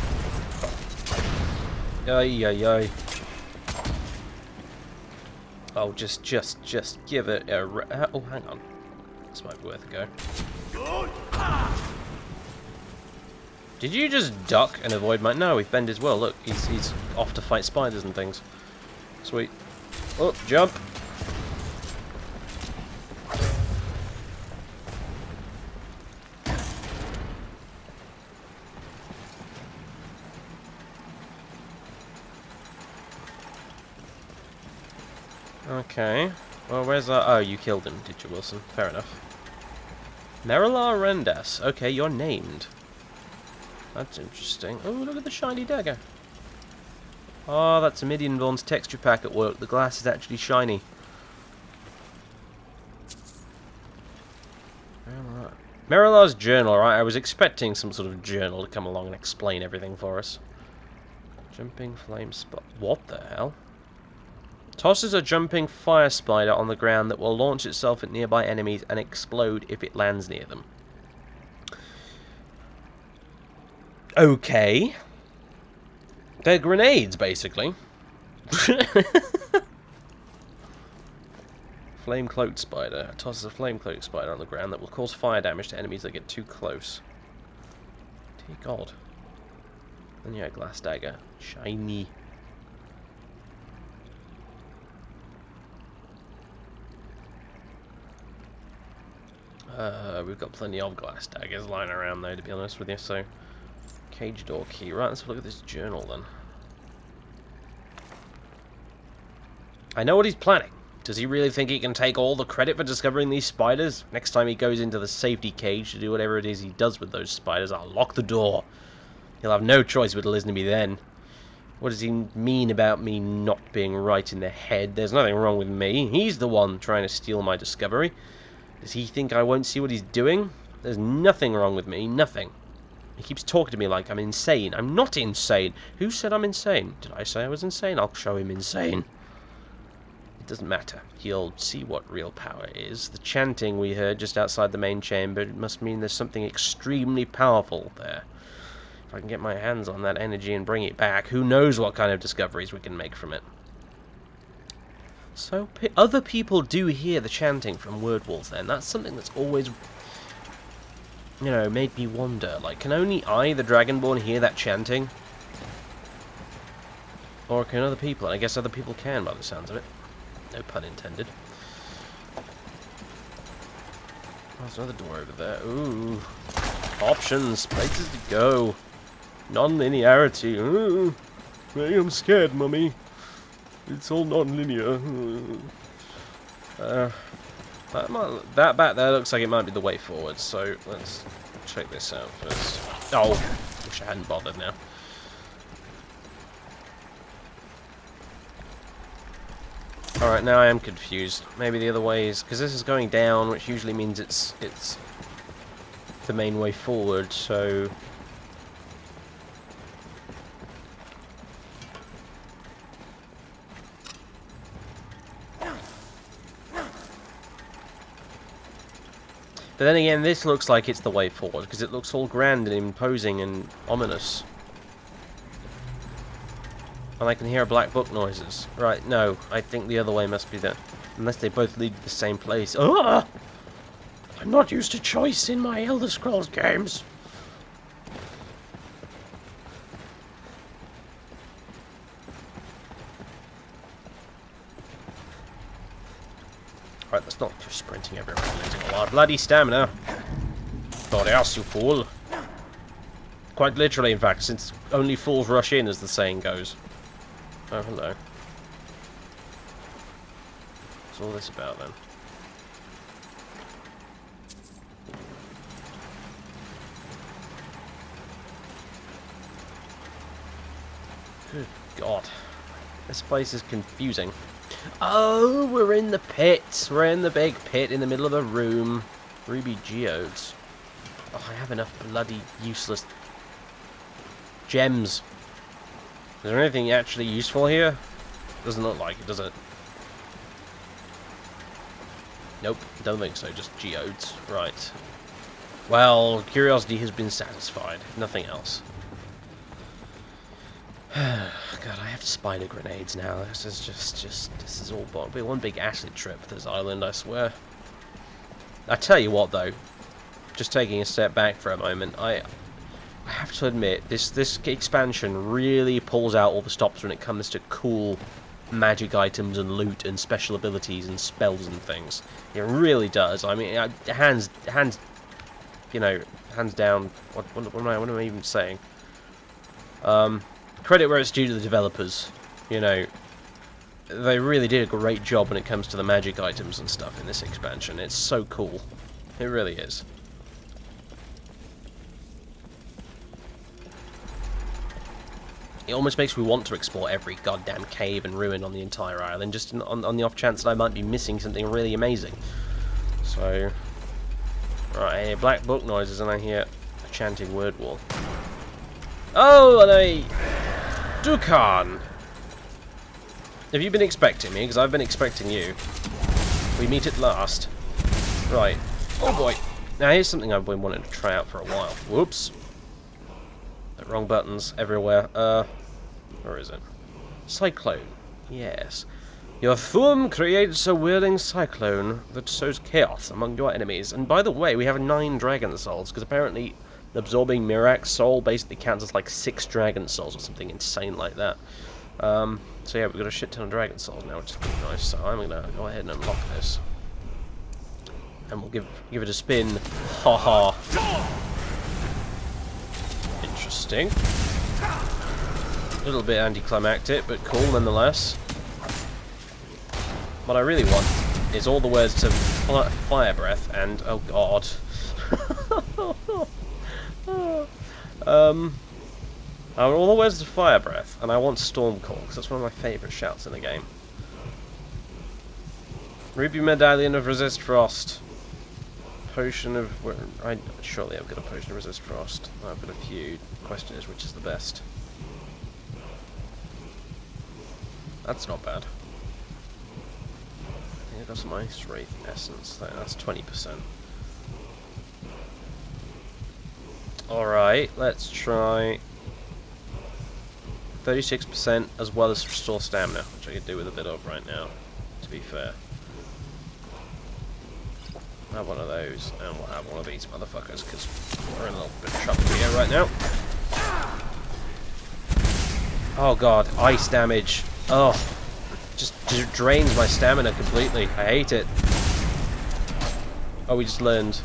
Ay ay ay. Oh, just give it a... oh, hang on. This might be worth a go. Did you just duck and avoid my... No, we've bent as well. Look, he's off to fight spiders and things. Sweet. Oh, jump. Okay. Well, where's that? Oh, you killed him, did you, Wilson? Fair enough. Merilar Rendas. Okay, you're named. That's interesting. Oh, look at the shiny dagger. Oh, that's aMidianBorn's texture pack at work. The glass is actually shiny. Merilar's journal, right? I was expecting some sort of journal to come along and explain everything for us. Jumping flame spot. What the hell? Tosses a jumping fire spider on the ground that will launch itself at nearby enemies and explode if it lands near them. Okay. They're grenades, basically. flame-cloaked spider. Tosses a flame-cloaked spider on the ground that will cause fire damage to enemies that get too close. Dear God. And yeah, glass dagger. Shiny. We've got plenty of glass daggers lying around though, to be honest with you, so... Cage door key. Right, let's have a look at this journal then. I know what he's planning. Does he really think he can take all the credit for discovering these spiders? Next time he goes into the safety cage to do whatever it is he does with those spiders, I'll lock the door. He'll have no choice but to listen to me then. What does he mean about me not being right in the head? There's nothing wrong with me. He's the one trying to steal my discovery. Does he think I won't see what he's doing? There's nothing wrong with me. Nothing. He keeps talking to me like I'm insane. I'm not insane. Who said I'm insane? Did I say I was insane? I'll show him insane. It doesn't matter. He'll see what real power is. The chanting we heard just outside the main chamber must mean there's something extremely powerful there. If I can get my hands on that energy and bring it back, who knows what kind of discoveries we can make from it. So, other people do hear the chanting from wordwalls then. That's something that's always, you know, made me wonder. Like, can only I, the Dragonborn, hear that chanting? Or can other people? And I guess other people can, by the sounds of it. No pun intended. Oh, there's another door over there. Ooh. Options. Places to go. Non-linearity. Ooh. I'm scared, Mummy. It's all non-linear. That back there looks like it might be the way forward, so let's check this out first. Oh, wish I hadn't bothered now. Alright, now I am confused. Maybe the other way is... because this is going down, which usually means it's the main way forward, so... But then again, this looks like it's the way forward, because it looks all grand and imposing and ominous. And I can hear black book noises. Right, no, I think the other way must be the... unless they both lead to the same place. Ah! I'm not used to choice in my Elder Scrolls games. Right, let's not just sprinting everywhere and losing all our bloody stamina. God else, you fool. Quite literally, in fact, since only fools rush in, as the saying goes. Oh, hello. What's all this about, then? Good God. This place is confusing. Oh, we're in the pit. We're in the big pit in the middle of the room. Ruby geodes. Oh, I have enough bloody useless gems. Is there anything actually useful here? Doesn't look like it, does it? Nope, don't think so. Just geodes. Right. Well, curiosity has been satisfied. If nothing else. God, I have spider grenades now. This is this is all one big acid trip, this island, I swear. I tell you what, though, just taking a step back for a moment, I have to admit, this expansion really pulls out all the stops when it comes to cool magic items and loot and special abilities and spells and things. It really does. I mean, hands, you know, hands down. What am I even saying? Credit where it's due to the developers. You know, they really did a great job when it comes to the magic items and stuff in this expansion. It's so cool. It really is. It almost makes me want to explore every goddamn cave and ruin on the entire island, just on the off chance that I might be missing something really amazing. So, right, I hear black book noises and I hear a chanting word wall. Oh, and a Dovahkiin! Have you been expecting me? Because I've been expecting you. We meet at last. Right. Oh boy. Now here's something I've been wanting to try out for a while. Whoops. Wrong buttons everywhere. Where is it? Cyclone. Yes. Your Thum creates a whirling cyclone that sows chaos among your enemies. And by the way, we have 9 dragon souls, because apparently absorbing Miraak's soul basically counts as like 6 dragon souls or something insane like that. So yeah, we've got a shit ton of dragon souls now, which is pretty nice. So I'm going to go ahead and unlock this. And we'll give it a spin. Haha. Interesting. A little bit anticlimactic, but cool nonetheless. What I really want is all the words to fire breath and oh god. I want all the words to fire breath, and I want storm call because that's one of my favourite shouts in the game. Ruby medallion of resist frost. Potion of surely I've got a potion of resist frost. I've got a few. The question is which is the best. That's not bad. I got some ice wraith essence there. That's 20%. Alright, let's try 36% as well as restore stamina, which I could do with a bit of right now, to be fair. I'll have one of those, and we'll have one of these motherfuckers, because we're in a little bit of trouble here right now. Oh god, ice damage. Oh. Just drains my stamina completely. I hate it. Oh, we just learned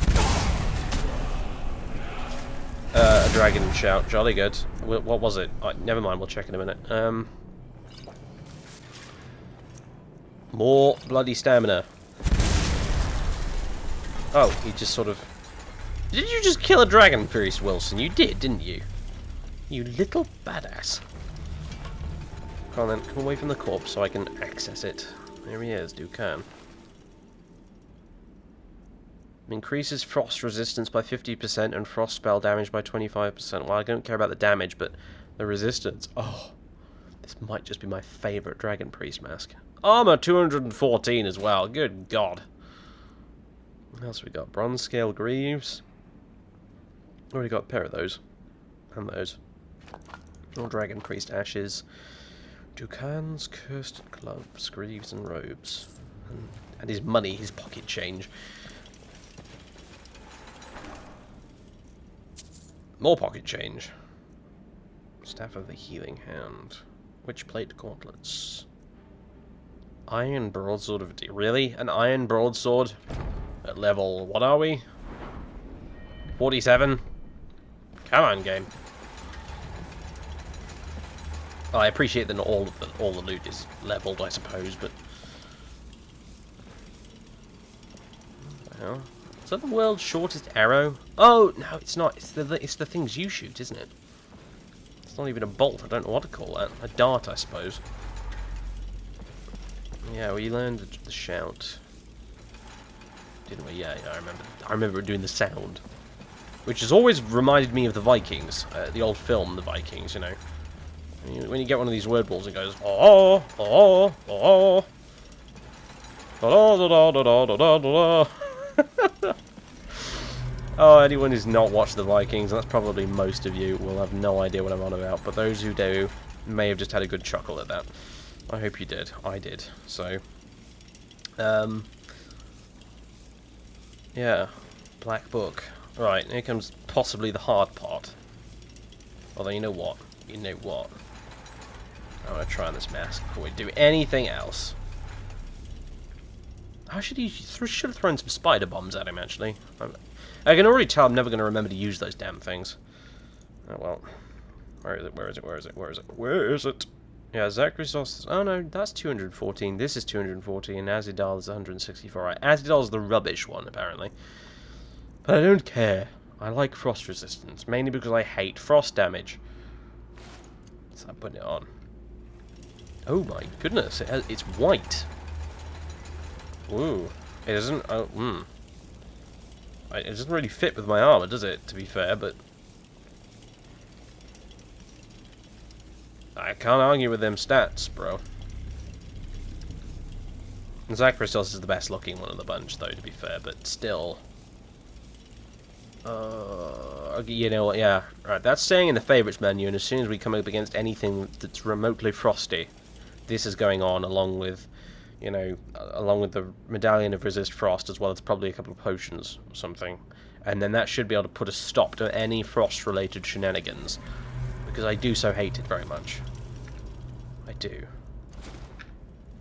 a dragon shout. Jolly good. What was it? Never mind, we'll check in a minute. More bloody stamina. Oh, he just sort of... Did you just kill a dragon priest, Wilson? You did, didn't you? You little badass. Come on then, come away from the corpse so I can access it. There he is, Dovahkiin. Increases frost resistance by 50% and frost spell damage by 25%. Well, I don't care about the damage, but the resistance. Oh, this might just be my favourite Dragon Priest mask. Armour 214 as well, good god. What else we got? Bronze Scale Greaves. Already got a pair of those. And those. More Dragon Priest Ashes. Dovahkiin's cursed gloves, greaves, and robes. And his money, his pocket change. More pocket change. Staff of the Healing Hand. Witchplate gauntlets. Iron broadsword of really? An iron broadsword? At level, what are we? 47? Come on, game. Oh, I appreciate that not all the loot is leveled, I suppose, but... Well, is that the world's shortest arrow? Oh, no, it's not. It's the things you shoot, isn't it? It's not even a bolt. I don't know what to call that. A dart, I suppose. Yeah, we learned the shout. Didn't we? Yeah, I remember doing the sound. Which has always reminded me of the Vikings. The old film, The Vikings, you know. When you get one of these word balls, it goes oh oh oh da da da da da da da. Oh, anyone who's not watched the Vikings, and that's probably most of you, will have no idea what I'm on about. But those who do may have just had a good chuckle at that. I hope you did. I did. So, yeah, Black Book. Right, here comes possibly the hard part. Although you know what? You know what? I want to try on this mask before we do anything else. I should have thrown some spider bombs at him, actually. I can already tell I'm never going to remember to use those damn things. Oh, well. Where is it? Where is it? Where is it? Where is it? Where is it? Yeah, Zahkriisos. Oh, no, that's 214. This is 214, and Azidal is 164. Right, Azidal is the rubbish one, apparently. But I don't care. I like frost resistance, mainly because I hate frost damage. So I'm putting it on. Oh my goodness, it's white. Ooh, it doesn't. Oh, it doesn't really fit with my armor, does it? To be fair, but I can't argue with them stats, bro. And Zahkriisos is the best looking one of the bunch, though. To be fair, but still. You know what? Yeah, right. That's staying in the favorites menu, and as soon as we come up against anything that's remotely frosty, this is going on along with you know, along with the Medallion of Resist Frost, as well as probably a couple of potions or something. And then that should be able to put a stop to any frost-related shenanigans. Because I do so hate it very much. I do.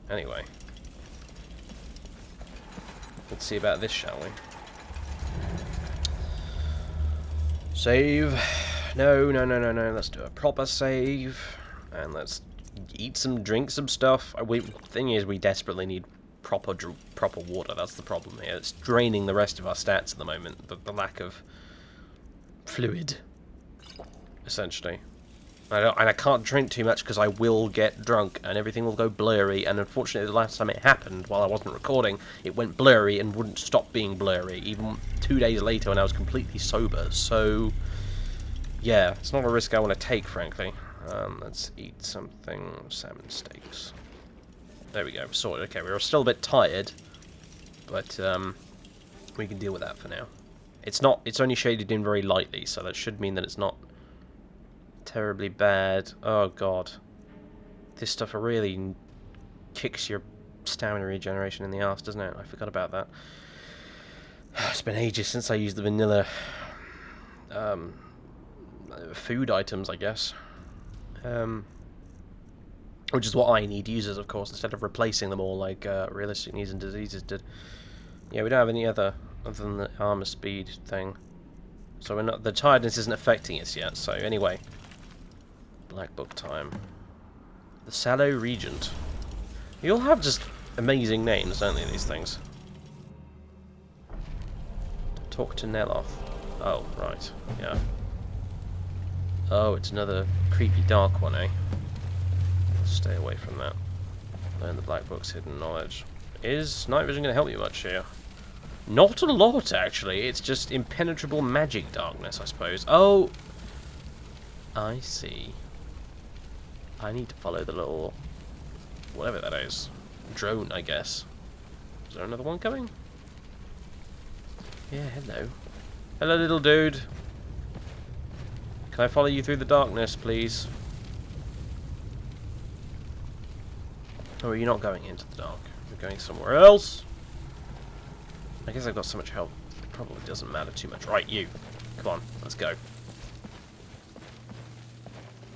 Anyway. Let's see about this, shall we? Save. No. Let's do a proper save. And let's eat some, drink some stuff. Thing is, we desperately need proper water. That's the problem here. It's draining the rest of our stats at the moment. The lack of fluid, essentially. And I can't drink too much because I will get drunk and everything will go blurry. And unfortunately, the last time it happened, while I wasn't recording, it went blurry and wouldn't stop being blurry, even 2 days later when I was completely sober. So, yeah, it's not a risk I want to take, frankly. Let's eat something. Salmon steaks. There we go. Sorted. Okay, we're still a bit tired, but we can deal with that for now. It's not. It's only shaded in very lightly, so that should mean that it's not terribly bad. Oh god, this stuff really kicks your stamina regeneration in the arse, doesn't it? I forgot about that. It's been ages since I used the vanilla food items, I guess. Which is what I need users, of course, instead of replacing them all like Realistic Needs and Diseases did. Yeah, we don't have any other than the armor speed thing. So we're not, the tiredness isn't affecting us yet, so anyway. Black Book time. The Sallow Regent. You all have just amazing names, don't they, these things? Talk to Neloth. Oh, right, yeah. Oh, it's another creepy dark one, eh? Stay away from that. Learn the Black Book's hidden knowledge. Is night vision going to help you much here? Not a lot, actually. It's just impenetrable magic darkness, I suppose. Oh! I see. I need to follow the little... whatever that is. Drone, I guess. Is there another one coming? Yeah, hello. Hello, little dude. Can I follow you through the darkness, please? Oh, are you not going into the dark? You're going somewhere else? I guess I've got so much health, it probably doesn't matter too much. Right, you. Come on, let's go.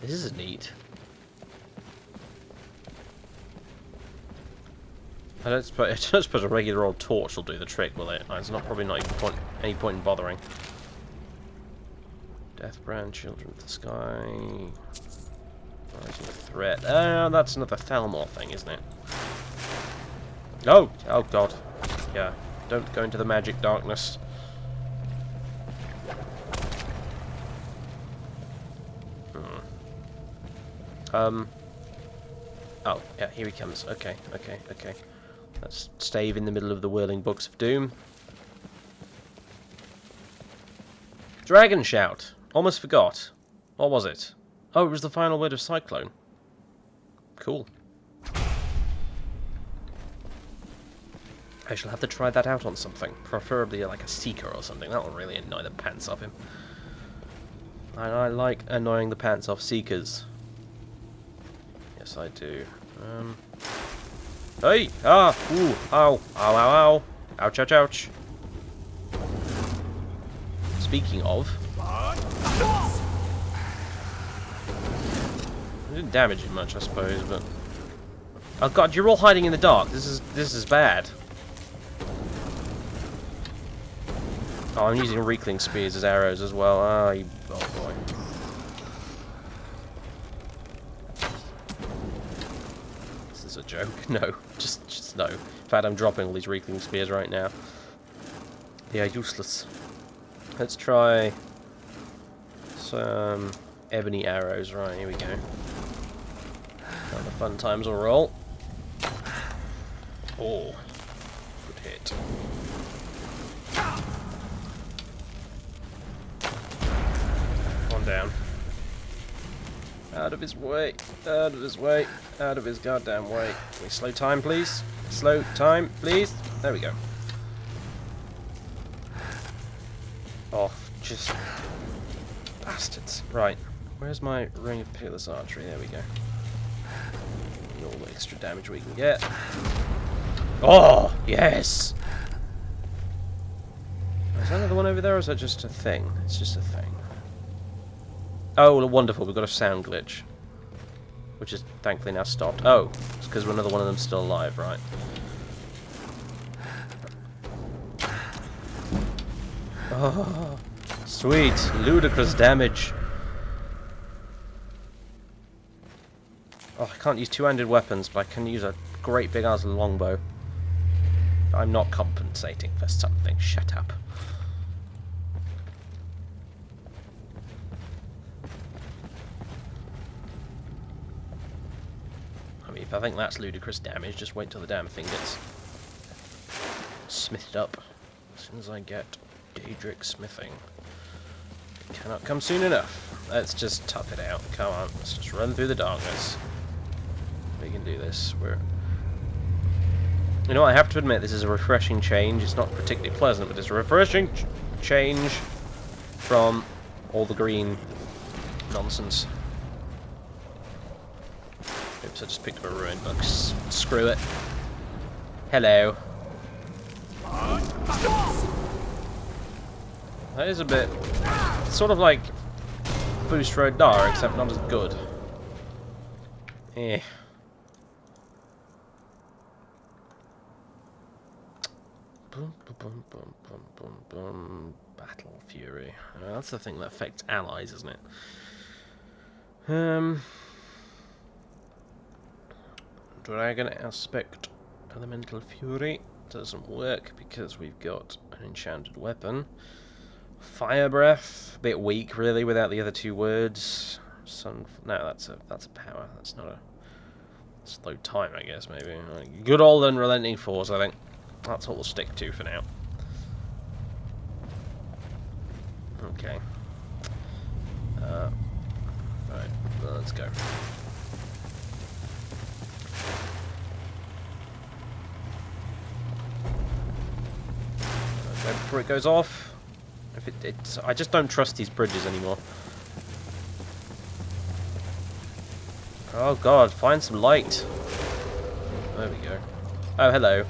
This is neat. I don't suppose a regular old torch will do the trick, will it? It's probably not even any point in bothering. Deathbrand, Children of the Sky... Rising Threat. That's another Thalmor thing, isn't it? Oh! Oh god. Yeah. Don't go into the magic darkness. Oh, yeah, here he comes. Okay. Let's stave in the middle of the whirling books of doom. Dragon Shout! Almost forgot. What was it? Oh, it was the final word of Cyclone. Cool. I shall have to try that out on something. Preferably like a Seeker or something. That will really annoy the pants off him. And I like annoying the pants off Seekers. Yes, I do. Hey! Ah! Ooh! Ow! Ow! Ow! Ow! Ouch! Ouch! Ouch! Speaking of... It didn't damage it much, I suppose, but... Oh god, you're all hiding in the dark. This is bad. Oh, I'm using Reekling Spears as arrows as well. Oh boy. Is this a joke? No. Just no. In fact, I'm dropping all these Reekling Spears right now. They are useless. Let's try some ebony arrows. Right, here we go. Now the fun times will roll. Oh, good hit. One down. Out of his way. Out of his way. Out of his goddamn way. Can we slow time, please? Slow time, please. There we go. Oh, just bastards. Right. Where's my Ring of Pitiless Archery? There we go. All the extra damage we can get. Oh, yes! Is that another one over there, or is that just a thing? It's just a thing. Oh, wonderful, we've got a sound glitch. Which is thankfully now stopped. Oh, it's because another one of them's still alive, right? Oh, sweet, ludicrous damage. Oh, I can't use two-handed weapons, but I can use a great big-ass longbow. I'm not compensating for something. Shut up. I mean, if I think that's ludicrous damage, just wait till the damn thing gets smithed up. As soon as I get Daedric smithing. It cannot come soon enough. Let's just tough it out. Come on, let's just run through the darkness. We can do this. You know, I have to admit, this is a refreshing change. It's not particularly pleasant, but it's a refreshing change from all the green nonsense. Oops, I just picked up a ruined book. Screw it. Hello. That is a bit... sort of like Boost Road Dar, except not as good. Eh. Battle Fury. That's the thing that affects allies, isn't it? Dragon Aspect Elemental Fury doesn't work because we've got an enchanted weapon. Fire Breath, a bit weak really without the other two words. No, that's a power. That's not a slow time, I guess. Maybe good old Unrelenting Force. I think that's what we'll stick to for now. Okay. Right, let's go. Go before it goes off. If it's, I just don't trust these bridges anymore. Oh god, find some light. There we go. Oh, hello.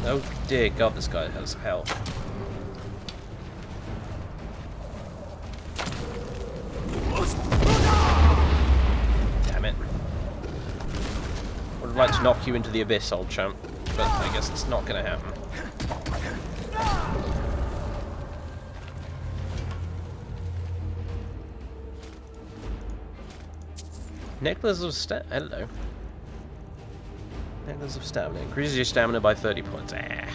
Oh dear god, this guy has hell. Damn it. Would like to knock you into the abyss, old champ, but I guess it's not going to happen. Necklace of hello. Necklace of Stamina. Increases your stamina by 30 points. Ah.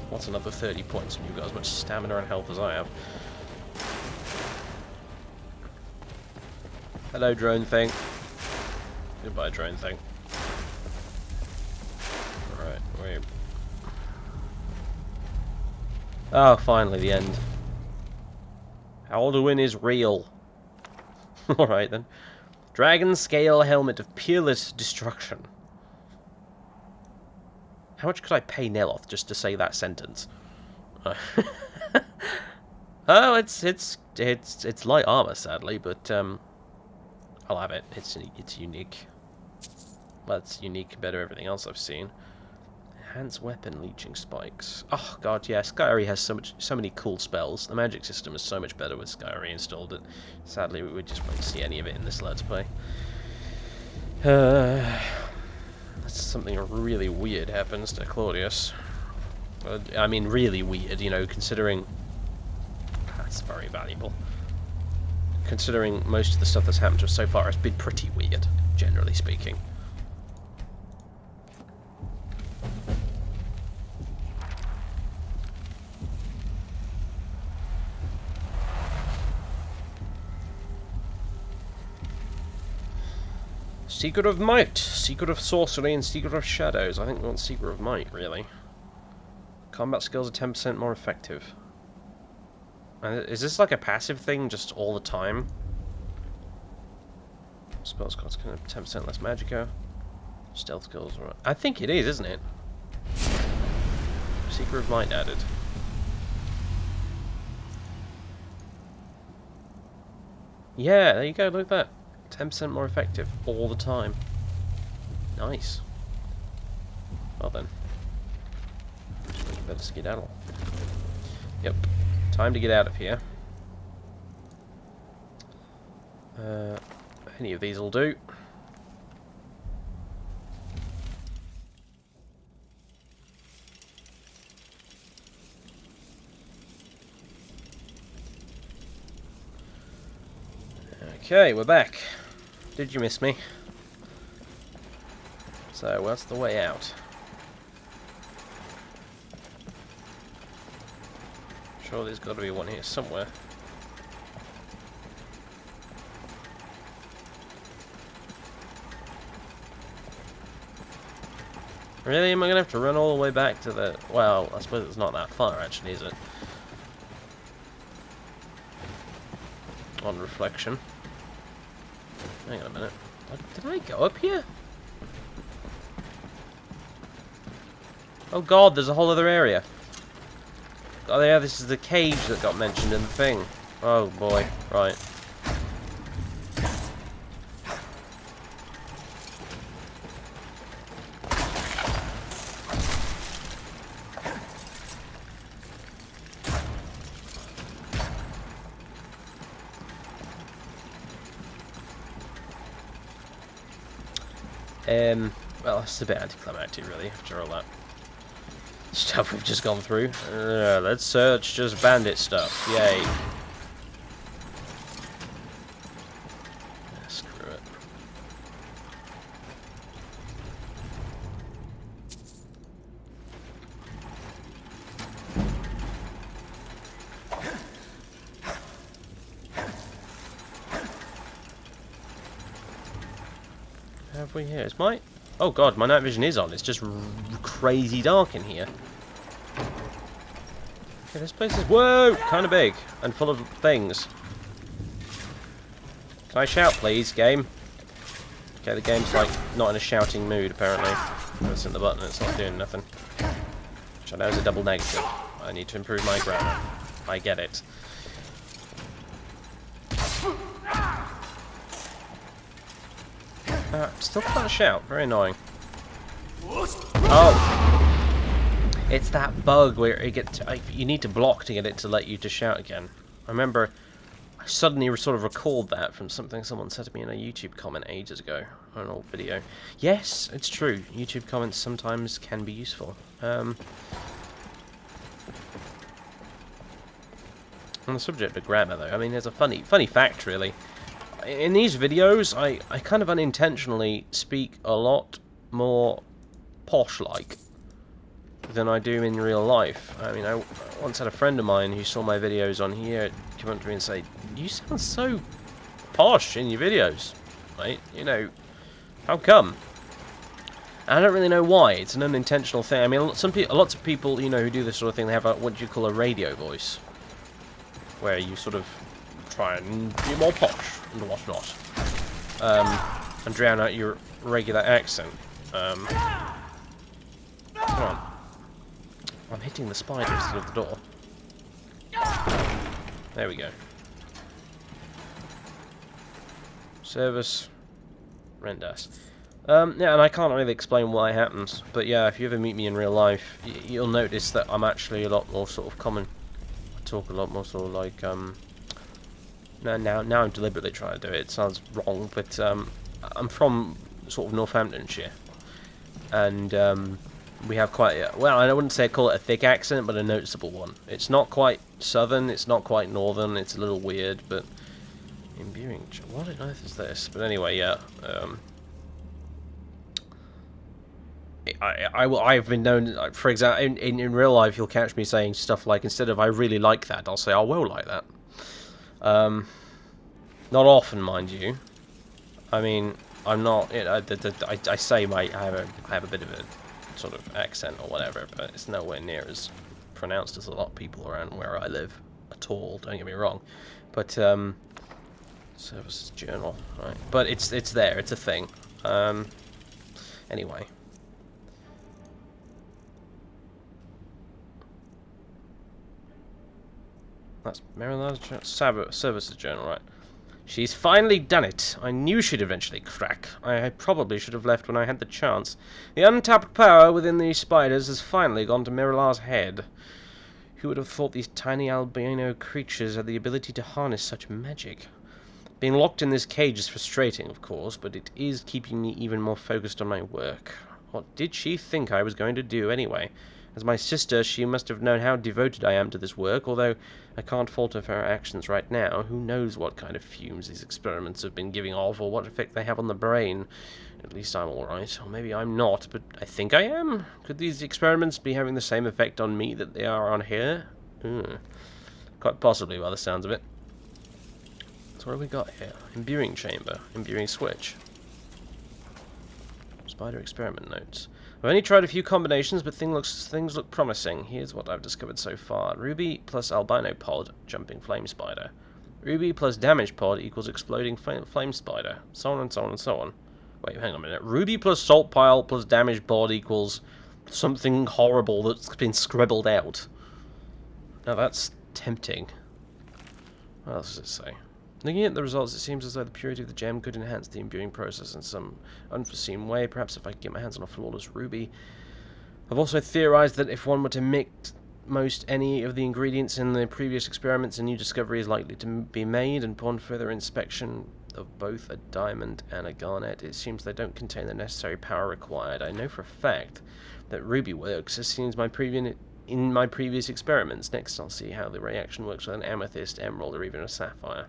What's another 30 points when you've got as much stamina and health as I have? Hello, drone thing. Goodbye, drone thing. Alright, wait. Oh, finally, the end. Alduin is real. Alright then. Dragon Scale Helmet of Peerless Destruction. How much could I pay Neloth just to say that sentence? Oh, it's light armor, sadly, but I'll have it. It's unique. Well, it's unique compared to everything else I've seen. Enhanced weapon leeching spikes. Oh god, yeah, Skyrim has so many cool spells. The magic system is so much better with Skyrim installed that sadly we just won't see any of it in this Let's Play. Something really weird happens to Claudius. I mean, really weird, you know, considering that's very valuable. Considering most of the stuff that's happened to us so far has been pretty weird, generally speaking. Secret of Might, Secret of Sorcery, and Secret of Shadows. I think we want Secret of Might, really. Combat skills are 10% more effective. Is this like a passive thing, just all the time? Spells cost 10% less magicka. Stealth skills, right? I think it is, isn't it? Secret of Might added. Yeah, there you go, look at that. 10% more effective all the time. Nice. Well then. Better skedaddle. Yep. Time to get out of here. Any of these will do. Okay, we're back. Did you miss me? So, what's the way out? Sure, there's got to be one here somewhere. Really? Am I going to have to run all the way back to the... Well, I suppose it's not that far, actually, is it? On reflection. Hang on a minute. Did I go up here? Oh god, there's a whole other area. Oh yeah, this is the cage that got mentioned in the thing. Oh boy, right. Well, it's a bit anticlimactic, really, after all that stuff we've just gone through. Let's search just bandit stuff. Yay. Screw it. Have we here? Is my... Oh god, my night vision is on. It's just crazy dark in here. Okay, this place is, whoa, kind of big and full of things. Can I shout, please, game? Okay, the game's like not in a shouting mood apparently. Pressing the button, it's not doing nothing. Which I know is a double negative. I need to improve my grammar. I get it. Still can't shout. Very annoying. Oh, it's that bug where it gets. You need to block to get it to let you to shout again. I remember I suddenly sort of recalled that from something someone said to me in a YouTube comment ages ago on an old video. Yes, it's true. YouTube comments sometimes can be useful. On the subject of grammar, though, I mean, there's a funny fact, really. In these videos, I kind of unintentionally speak a lot more posh-like than I do in real life. I mean, I once had a friend of mine who saw my videos on here come up to me and say, "You sound so posh in your videos, mate. You know, how come?" And I don't really know why. It's an unintentional thing. I mean, lots of people, you know, who do this sort of thing, they have a, what do you call a radio voice, where you sort of try and be more posh and whatnot, and drown out your regular accent. Come on. I'm hitting the spider instead of the door. There we go. Service. Rendas. Yeah, and I can't really explain why it happens, but yeah, if you ever meet me in real life, you'll notice that I'm actually a lot more sort of common. I talk a lot more sort of like, now I'm deliberately trying to do it. It sounds wrong, but I'm from sort of Northamptonshire, and we have quite a, well, I wouldn't say call it a thick accent, but a noticeable one. It's not quite southern, it's not quite northern, it's a little weird, but imbuing. What on earth is this? But anyway, yeah. I've been known, for example, in real life, you'll catch me saying stuff like, instead of "I really like that," I'll say "I will like that." Not often, mind you. I mean, I'm not. I say I have a bit of a sort of accent or whatever, but it's nowhere near as pronounced as a lot of people around where I live at all. Don't get me wrong, but services journal, right? But it's there. It's a thing. Anyway. That's Maryland's services journal, right? She's finally done it. I knew she'd eventually crack. I probably should have left when I had the chance. The untapped power within these spiders has finally gone to Miraak's head. Who would have thought these tiny albino creatures had the ability to harness such magic? Being locked in this cage is frustrating, of course, but it is keeping me even more focused on my work. What did she think I was going to do, anyway? As my sister, she must have known how devoted I am to this work, although I can't fault her for her actions right now. Who knows what kind of fumes these experiments have been giving off, or what effect they have on the brain. At least I'm alright, or maybe I'm not, but I think I am. Could these experiments be having the same effect on me that they are on her? Quite possibly, by the sounds of it. So what have we got here? Imbuing chamber, imbuing switch. Spider experiment notes. I've only tried a few combinations, but things look promising. Here's what I've discovered so far. Ruby plus albino pod, jumping flame spider. Ruby plus damage pod equals exploding flame spider. So on and so on and so on. Wait, hang on a minute. Ruby plus salt pile plus damage pod equals something horrible that's been scribbled out. Now that's tempting. What else does it say? Looking at the results, it seems as though the purity of the gem could enhance the imbuing process in some unforeseen way. Perhaps if I could get my hands on a flawless ruby. I've also theorized that if one were to mix most any of the ingredients in the previous experiments, a new discovery is likely to be made, and upon further inspection of both a diamond and a garnet, it seems they don't contain the necessary power required. I know for a fact that ruby works, as seen in my previous experiments. Next, I'll see how the reaction works with an amethyst, emerald, or even a sapphire.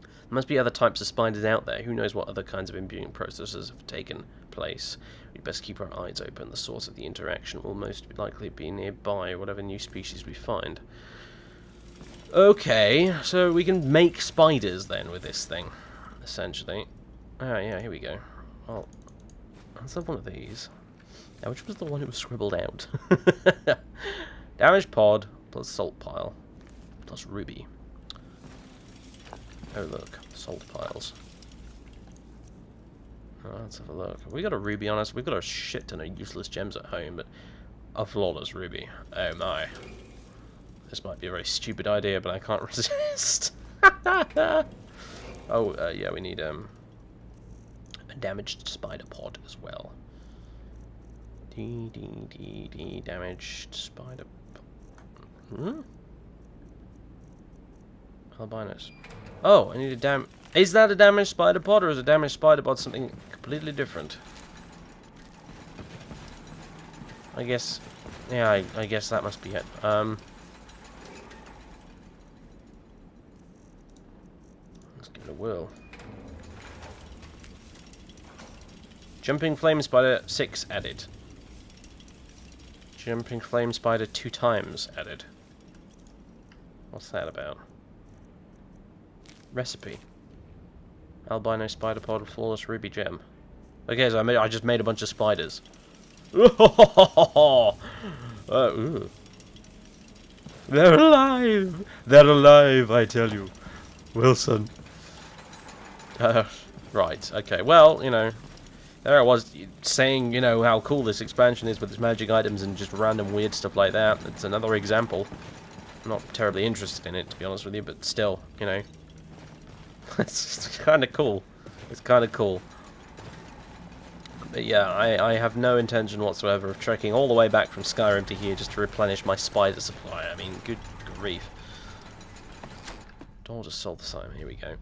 There must be other types of spiders out there. Who knows what other kinds of imbuing processes have taken place. We'd best keep our eyes open. The source of the interaction will most likely be nearby, whatever new species we find. Okay, so we can make spiders then with this thing, essentially. Ah, yeah, here we go. Well, let's have one of these. Now, which was the one that was scribbled out? Damage pod plus salt pile plus ruby. Oh look, salt piles. Oh, let's have a look. We got a ruby on us. We've got a shit ton of useless gems at home, but a flawless ruby. Oh my. This might be a very stupid idea, but I can't resist. Oh, yeah, we need a damaged spider pod as well. Damaged spider pod. Albinos. Oh, I need a Is that a damaged spider pod, or is a damaged spider pod something completely different? I guess... Yeah, I guess that must be it. Let's give it a whirl. Jumping flame spider 6 added. Jumping flame spider 2 times added. What's that about? Recipe. Albino spider pod with flawless ruby gem. Okay, so I just made a bunch of spiders. Ooh. They're alive! They're alive, I tell you. Wilson. Right, okay. Well, you know, there I was saying, you know, how cool this expansion is with its magic items and just random weird stuff like that. It's another example. I'm not terribly interested in it, to be honest with you, but still, you know. It's kind of cool. It's kind of cool. But yeah, I have no intention whatsoever of trekking all the way back from Skyrim to here just to replenish my spider supply. I mean, good grief. Door to Solstheim. Here we go.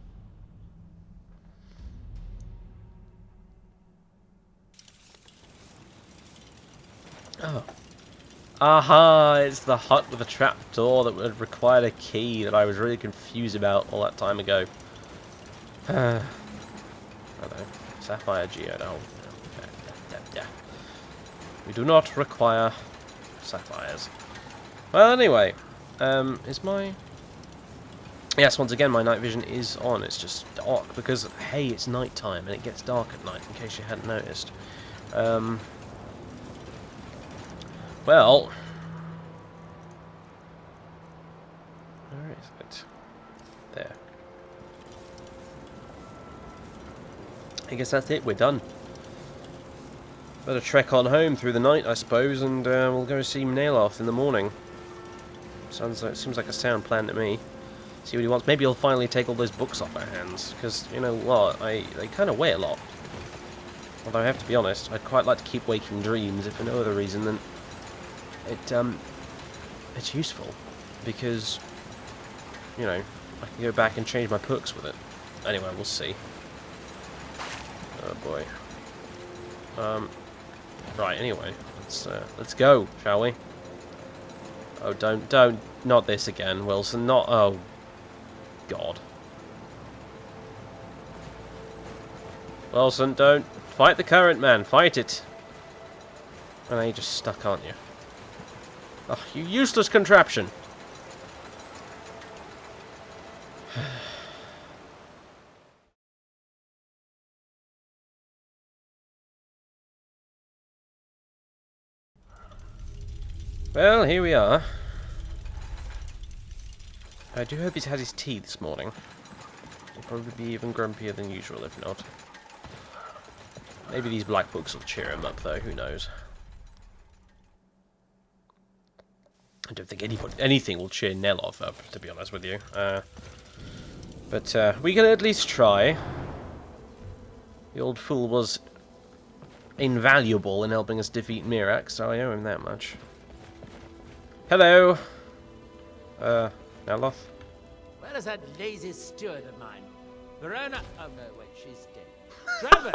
Oh. Aha! It's the hut with a trapdoor that would require a key that I was really confused about all that time ago. Hello. Sapphire geode. Oh. Yeah. We do not require sapphires. Well, anyway. Is my... Yes, once again, my night vision is on. It's just dark because, hey, it's night time and it gets dark at night, in case you hadn't noticed. Well... Where is it? There. I guess that's it, we're done. Better trek on home through the night, I suppose, and we'll go see Miraak in the morning. Seems like a sound plan to me. See what he wants. Maybe he'll finally take all those books off our hands. Because, you know what, they kind of weigh a lot. Although I have to be honest, I'd quite like to keep Waking Dreams, if for no other reason than it's useful. Because, you know, I can go back and change my books with it. Anyway, we'll see. Oh boy. Right, anyway, let's go, shall we? Oh, don't, not this again, Wilson, not, oh, God. Wilson, don't, fight the current, man, fight it. And now you're just stuck, aren't you? Oh, you useless contraption. Well, here we are. I do hope he's had his tea this morning. He'll probably be even grumpier than usual, if not. Maybe these black books will cheer him up, though. Who knows? I don't think anything will cheer Nelov up, to be honest with you. But we can at least try. The old fool was invaluable in helping us defeat Miraak, so I owe him that much. Hello! Nelov? Where is that lazy steward of mine? Verona? Oh no, wait, she's dead. Travis!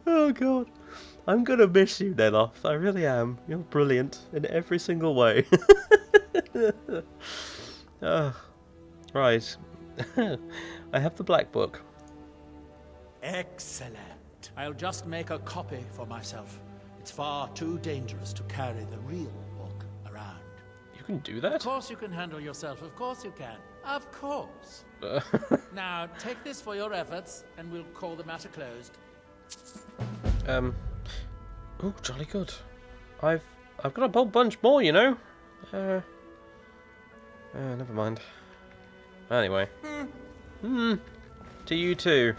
Oh god. I'm gonna miss you, Nelov. I really am. You're brilliant in every single way. Right. I have the black book. Excellent. I'll just make a copy for myself. It's far too dangerous to carry the real book around. You can do that? Of course you can handle yourself. Of course you can. Of course. Now, take this for your efforts, and we'll call the matter closed. Oh, jolly good. I've got a whole bunch more, you know. Never mind. Anyway. To you too.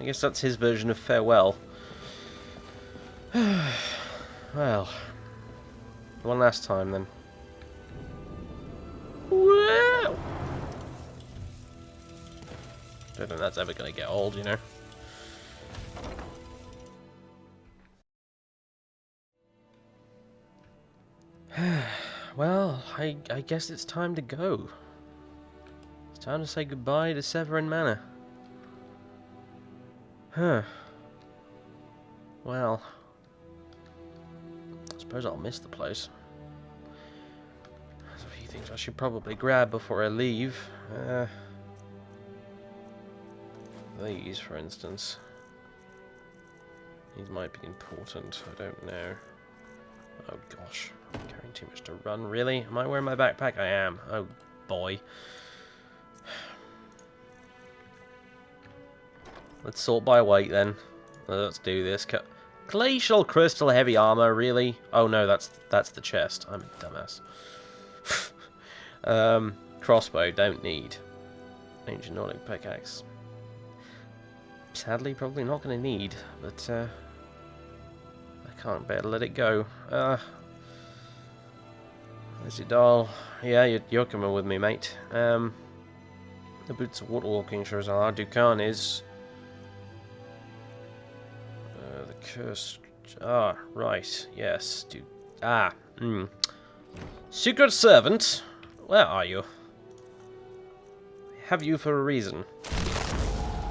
I guess that's his version of farewell. Well, one last time then. Whoa! Don't think that's ever going to get old, you know. Well, I guess it's time to go. It's time to say goodbye to Severin Manor. Huh. Well, I suppose I'll miss the place. There's a few things I should probably grab before I leave. These, for instance. These might be important, I don't know. Oh gosh, I'm carrying too much to run, really? Am I wearing my backpack? I am. Oh boy. Let's sort by weight then. Let's do this. Glacial crystal heavy armor, really? Oh no, that's the chest. I'm a dumbass. Crossbow, don't need. Ancient Nordic pickaxe. Sadly, probably not going to need, but I can't bear to let it go. There's your doll. Yeah, you're coming with me, mate. The boots of water walking shows how hard Dovahkiin is. The curse. Ah, right. Yes. Secret servant. Where are you? Have you for a reason.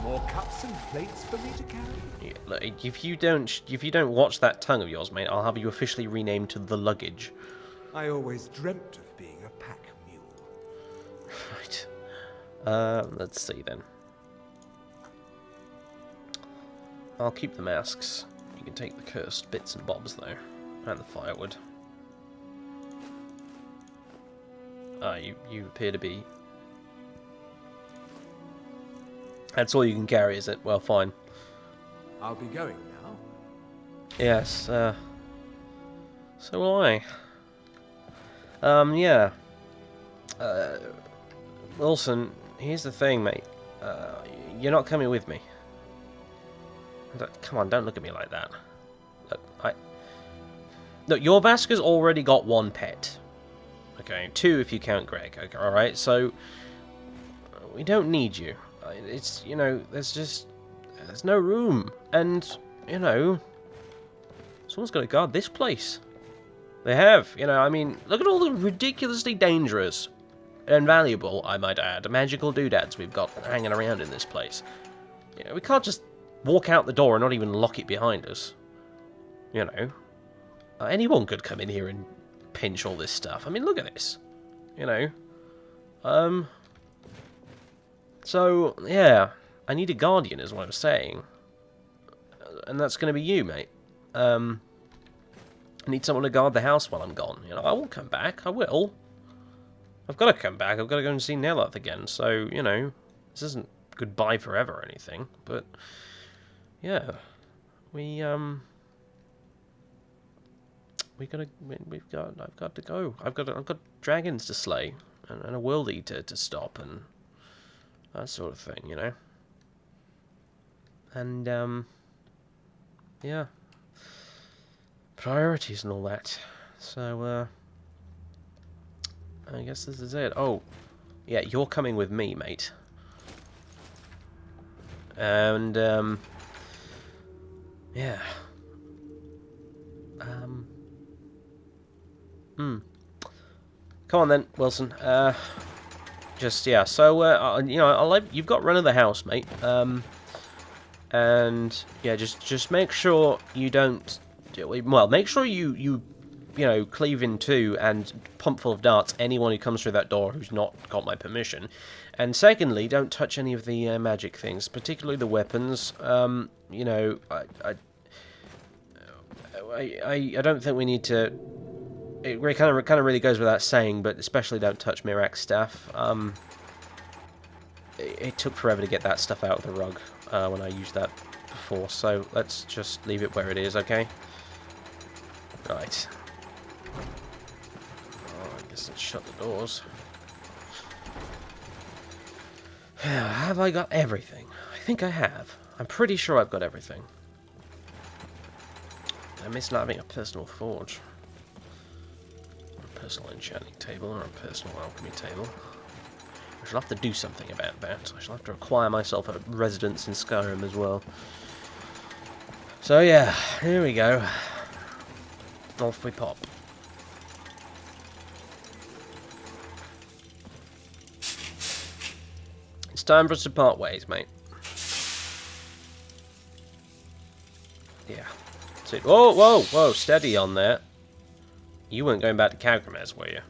More cups and plates for me to carry? Yeah, look, if you don't watch that tongue of yours, mate, I'll have you officially renamed to the luggage. I always dreamt of being a pack mule. Right. Let's see then. I'll keep the masks. You can take the cursed bits and bobs though, and the firewood. You appear to be. That's all you can carry, is it? Well, fine. I'll be going now. Yes, so will I. Yeah. Wilson, here's the thing, mate. You're not coming with me. Come on, don't look at me like that. Look, Look, your Vasca's already got 1 pet. Okay, 2 if you count Greg. Okay, alright, so... we don't need you. It's, you know, there's no room. And, you know... someone's got to guard this place. They have, you know, I mean, look at all the ridiculously dangerous and valuable, I might add, magical doodads we've got hanging around in this place. You know, we can't just walk out the door and not even lock it behind us. You know, anyone could come in here and pinch all this stuff. I mean, look at this. You know, so yeah, I need a guardian, is what I'm saying, and that's going to be you, mate. I need someone to guard the house while I'm gone. You know, I will come back. I will. I've got to come back. I've got to go and see Nelloth again. So, you know, this isn't goodbye forever or anything. But, yeah. I've got to go. I've got dragons to slay. And a worldie to stop and that sort of thing, you know. And, yeah. Priorities and all that. So, I guess this is it. Oh, yeah, you're coming with me, mate. And, yeah. Come on then, Wilson. Just, yeah, so, you know, you've got run of the house, mate. And, yeah, just make sure you don't... well, make sure you know, cleave in two and pump full of darts anyone who comes through that door who's not got my permission. And secondly, don't touch any of the magic things, particularly the weapons. You know, I don't think we need to... it kind of really goes without saying, but especially don't touch Miraak's staff. It took forever to get that stuff out of the rug when I used that before, so let's just leave it where it is, okay? Right. Oh, I guess let's shut the doors. Have I got everything? I think I have. I'm pretty sure I've got everything. I miss not having a personal forge. A personal enchanting table or a personal alchemy table. I shall have to do something about that. I shall have to acquire myself a residence in Skyrim as well. So yeah, here we go. Off we pop. It's time for us to part ways, mate. Yeah. That's it. Whoa, whoa, whoa, steady on there. You weren't going back to Calcramaz, were you?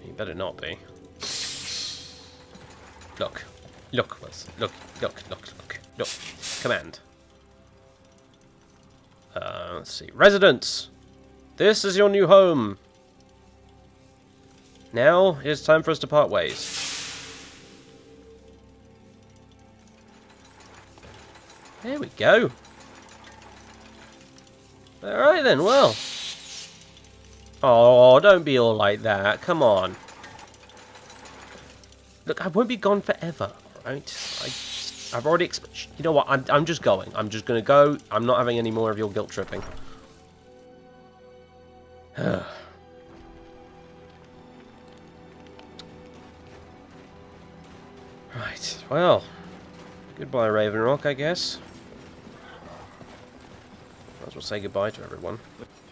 You better not be. Look. Look, Wilson. Look. Command. Let's see. Residents! This is your new home. Now, it's time for us to part ways. There we go. Alright then, well. Oh, don't be all like that. Come on. Look, I won't be gone forever, alright? I've already... you know what? I'm just going. I'm just going to go. I'm not having any more of your guilt tripping. Right. Well. Goodbye, Ravenrock, I guess. Might as well say goodbye to everyone.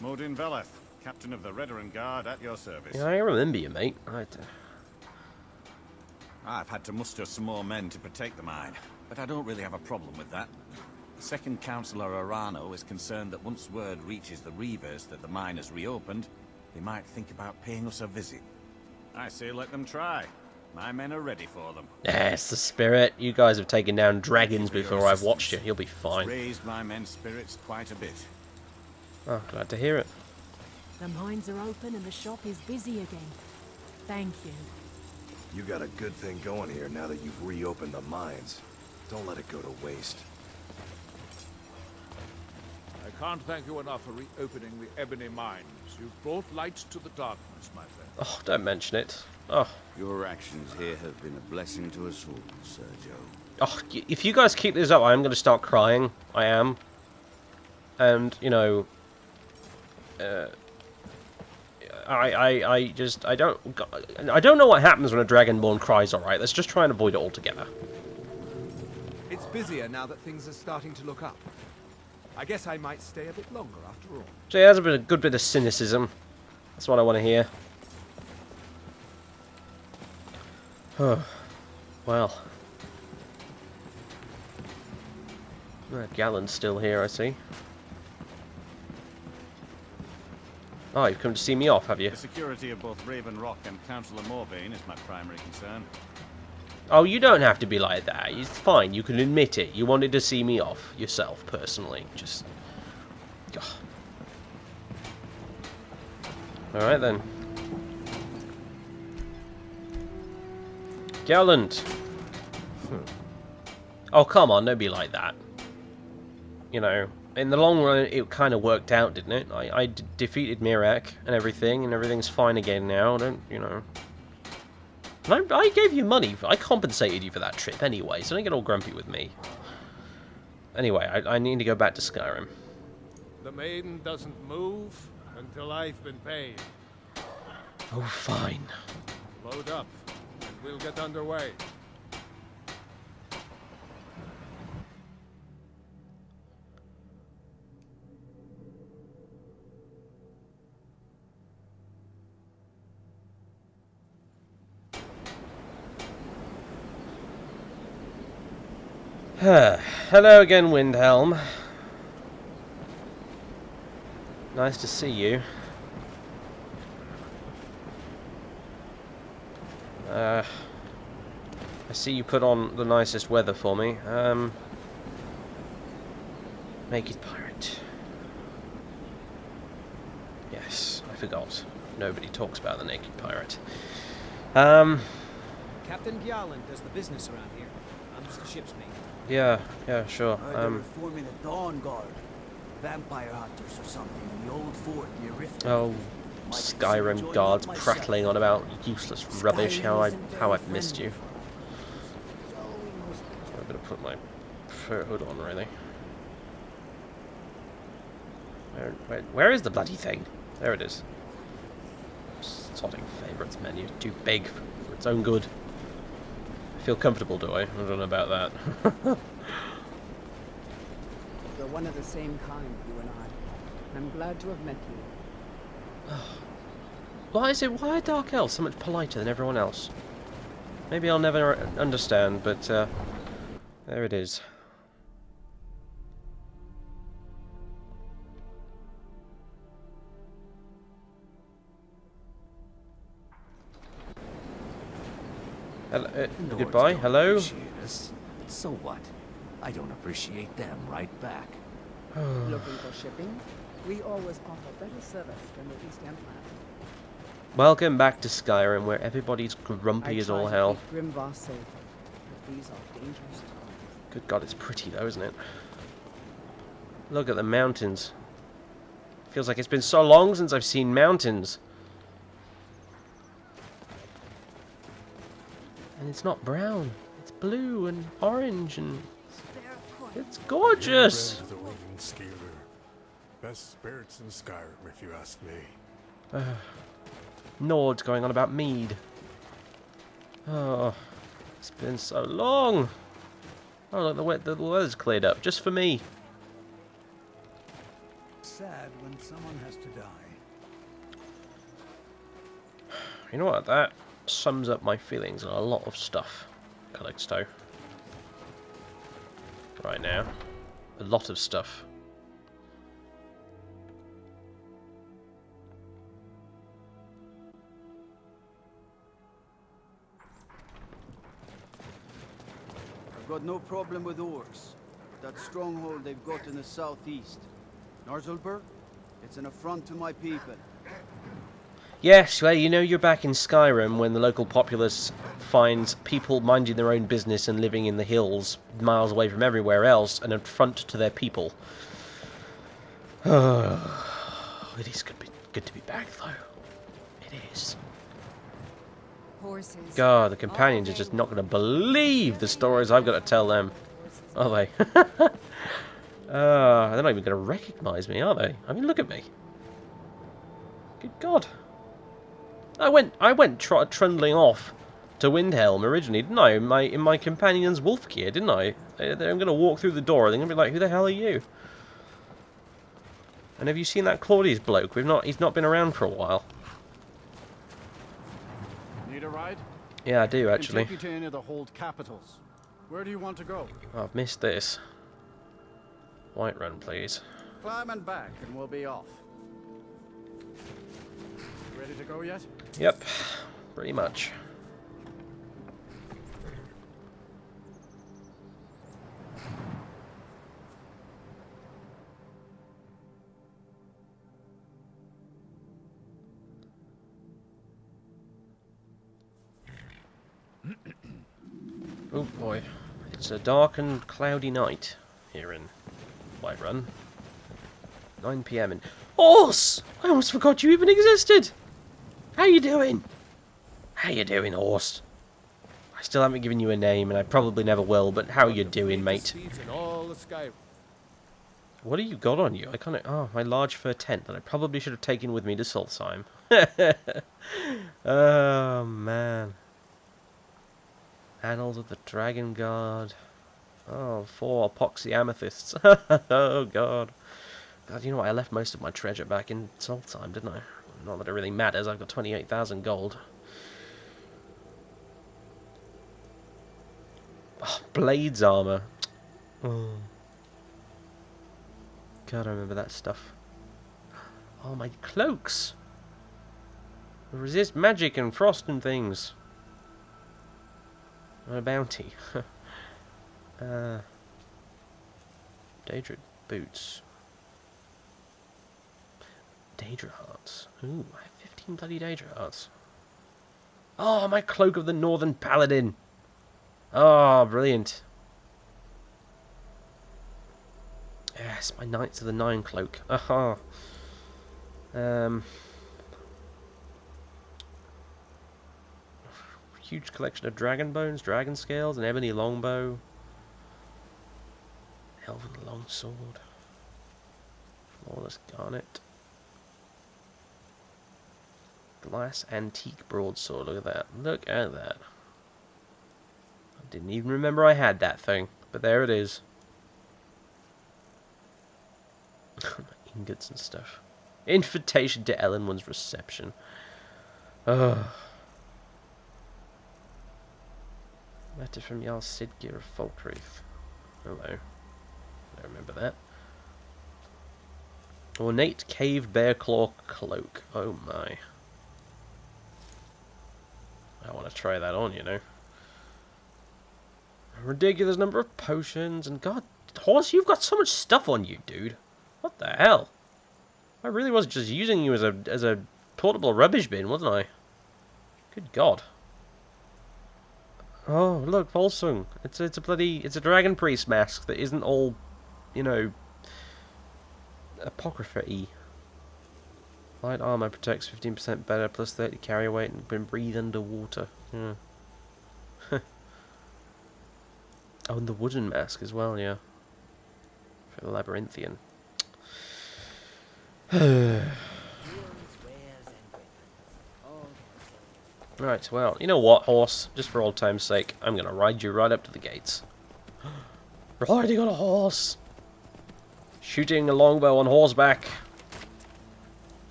Modin Veleth, Captain of the Redoran Guard, at your service. Yeah, I remember you, mate. I've had to muster some more men to protect the mine, but I don't really have a problem with that. Second Councillor Arano is concerned that once word reaches the Reavers that the mine has reopened, they might think about paying us a visit. I say let them try. My men are ready for them. Yes, the spirit. You guys have taken down dragons before I've watched you. You'll be fine. Raised my men's spirits quite a bit. Oh, glad to hear it. The mines are open and the shop is busy again. Thank you. You got a good thing going here now that you've reopened the mines. Don't let it go to waste. I can't thank you enough for reopening the Ebony Mines. You've brought light to the darkness, my friend. Oh, don't mention it. Oh. Your actions here have been a blessing to us all, Sergio. Oh, if you guys keep this up, I am going to start crying. I am. And, you know, I don't know what happens when a Dragonborn cries, alright? Let's just try and avoid it altogether. It's busier now that things are starting to look up. I guess I might stay a bit longer after all. So yeah, that's a good bit of cynicism. That's what I want to hear. Well. Gallon's still here, I see. Oh, you've come to see me off, have you? The security of both Raven Rock and Councillor Morvain is my primary concern. Oh, you don't have to be like that. It's fine. You can admit it. You wanted to see me off yourself, personally. Just... Alright, then. Gallant! Oh, come on. Don't be like that. You know, in the long run, it kind of worked out, didn't it? I defeated Miraak and everything's fine again now. Don't, you know... I gave you money. I compensated you for that trip anyway, so don't get all grumpy with me. Anyway, I need to go back to Skyrim. The maiden doesn't move until I've been paid. Oh, fine. Load up, and we'll get underway. Hello again, Windhelm. Nice to see you. I see you put on the nicest weather for me. Naked pirate. Yes, I forgot. Nobody talks about the naked pirate. Captain Gjalland does the business around here. I'm just a ship's mate. Yeah, sure. They were forming a Dawn Guard. Vampire hunters or something in the old fort near Rift. Oh, Skyrim guards prattling on about useless rubbish. How I've missed you. I'm gonna put my fur hood on, really. Where is the bloody thing? There it is. Sodding favourites menu. Too big for its own good. I feel comfortable, do I? I don't know about that. We're one of the same kind, you and I. I'm glad to have met you. Why are Dark Elves so much politer than everyone else? Maybe I'll never understand, but there it is. Hello, goodbye. Hello. Us, but so what? I don't appreciate them right back. Looking for shipping? We always offer better service than the East Empire. Welcome back to Skyrim, where everybody's grumpy as all hell. Grimvar safe, but these are dangerous times. Good God, it's pretty though, isn't it? Look at the mountains. Feels like it's been so long since I've seen mountains. And it's not brown. It's blue and orange and... It's gorgeous! The winged scaler. Best spirits in Skyrim, if you ask me. Nord's going on about mead. Oh, it's been so long. Oh, look, the weather's cleared up, just for me. Sad when someone has to die. You know what? That sums up my feelings on a lot of stuff, Calixto. Right now. A lot of stuff. I've got no problem with orcs. That stronghold they've got in the southeast. Narzulberg? It's an affront to my people. Yes, well, you know you're back in Skyrim when the local populace finds people minding their own business and living in the hills, miles away from everywhere else, an affront to their people. Oh, it is good to be back, though. It is. Horses. God, the companions are just not going to believe the stories I've got to tell them. Are they? They're not even going to recognise me, are they? I mean, look at me. Good God. I went trundling off to Windhelm originally, didn't I? In my companion's wolf gear, didn't I? I'm going to walk through the door, and they're going to be like, who the hell are you? And have you seen that Claudius bloke? He's not been around for a while. Need a ride? Yeah, I do, I actually. can take you to any of the hold capitals. Where do you want to go? Oh, I've missed this. Whiterun, please. Climb and back, and we'll be off. Ready to go yet? Yep, pretty much. Oh boy, it's a dark and cloudy night here in Whiterun. 9 PM and... Horse! I almost forgot you even existed! How you doing? How you doing, horse? I still haven't given you a name, and I probably never will, but how you doing, mate? What do you got on you? I can't... Oh, my large fur tent that I probably should have taken with me to Solstheim. Oh, man. Annals of the Dragon Guard. Oh, 4 epoxy amethysts. Oh, God. God, you know what? I left most of my treasure back in Solstheim, didn't I? Not that it really matters. I've got 28,000 gold. Oh, Blades armor. Oh. God, I remember that stuff. Oh, my cloaks. Resist magic and frost and things. On a bounty. Daedra boots. Daedra hearts. Ooh, I have 15 bloody Daedra hearts. Oh, my cloak of the Northern Paladin. Oh, brilliant. Yes, my Knights of the Nine cloak. Aha. Huge collection of dragon bones, dragon scales, an ebony longbow, elven longsword, flawless garnet, glass antique broadsword. Look at that! Look at that! I didn't even remember I had that thing, but there it is. Ingots and stuff. Invitation to Ellenwood's reception. Ugh. Letter from Jarl Siggeir of Falkreath. Hello. I remember that. Ornate cave bear claw cloak. Oh my. I want to try that on, you know. A ridiculous number of potions, and God, horse, you've got so much stuff on you, dude. What the hell? I really was just using you as a portable rubbish bin, wasn't I? Good God. Oh, look, Volsung. It's a dragon priest mask that isn't all, you know, Apocrypha-y. Light armor protects 15% better, plus 30 carry weight, and can breathe underwater. Yeah. Oh, and the wooden mask as well, yeah. For the labyrinthian. Right, well, you know what, horse? Just for old time's sake, I'm gonna ride you right up to the gates. Riding on a horse! Shooting a longbow on horseback.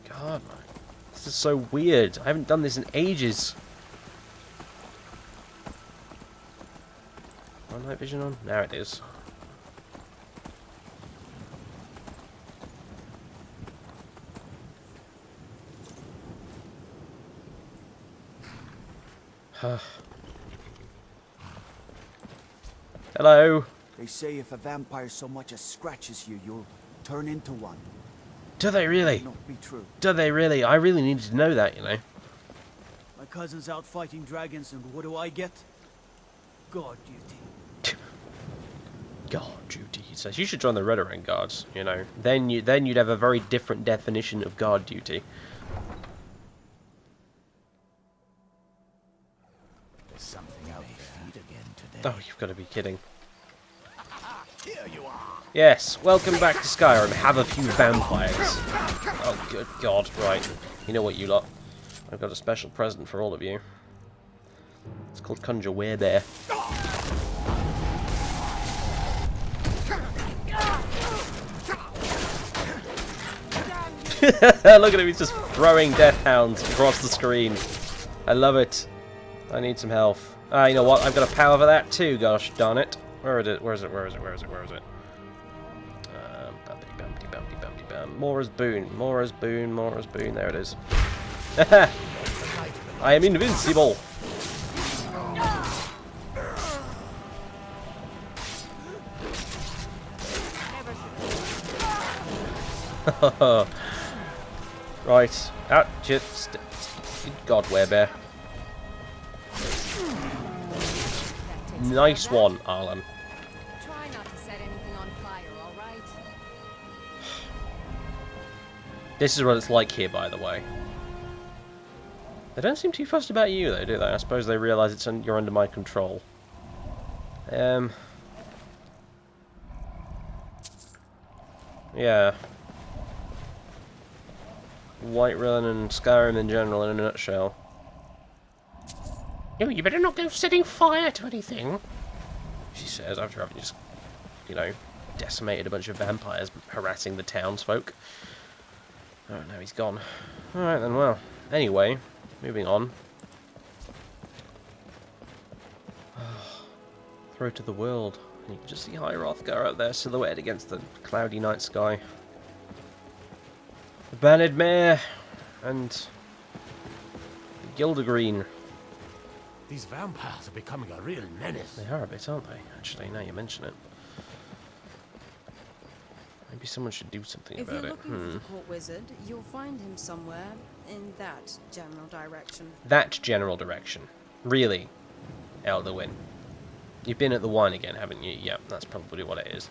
God, man. This is so weird. I haven't done this in ages. Night vision on? Now it is. Hello. They say if a vampire so much as scratches you, you'll turn into one. Do they really? Not be true. Do they really? I really needed to know that, you know. My cousin's out fighting dragons, and what do I get? Guard duty. Guard duty, he says. You should join the Redoran Guards, you know. Then you'd have a very different definition of guard duty. There's something out there. Feet again today. Oh, you've got to be kidding. Here you are. Yes, welcome back to Skyrim. Have a few vampires. Oh, good God, right. You know what, you lot? I've got a special present for all of you. It's called Conjure Werebear. Look at him, he's just throwing death hounds across the screen. I love it. I need some health. You know what? I've got a power for that too, gosh darn it. Where is it? Where is it? Where is it? Where is it? Where is it? Mora's Boon. Mora's Boon. Mora's Boon. There it is. I am invincible. Right. Out. Just. Good God, Werebear. Nice one, Arlen. Try not to set anything on fire, all right? This is what it's like here, by the way. They don't seem too fussed about you, though, do they? I suppose they realise you're under my control. Yeah. Whiterun and Skyrim in general, in a nutshell. No, you better not go setting fire to anything, she says, after having just, you know, decimated a bunch of vampires harassing the townsfolk. Oh, no, he's gone. Alright then, well. Anyway, moving on. Throat of the world. You can just see High Hrothgar out there, silhouetted against the cloudy night sky. The Bannered Mare and Gildergreen. These vampires are becoming a real menace. They are a bit, aren't they? Actually, now you mention it. Maybe someone should do something about it. If you're looking for the court wizard, you'll find him somewhere in that general direction. That general direction. Really? Elderwin. You've been at the wine again, haven't you? Yeah, that's probably what it is.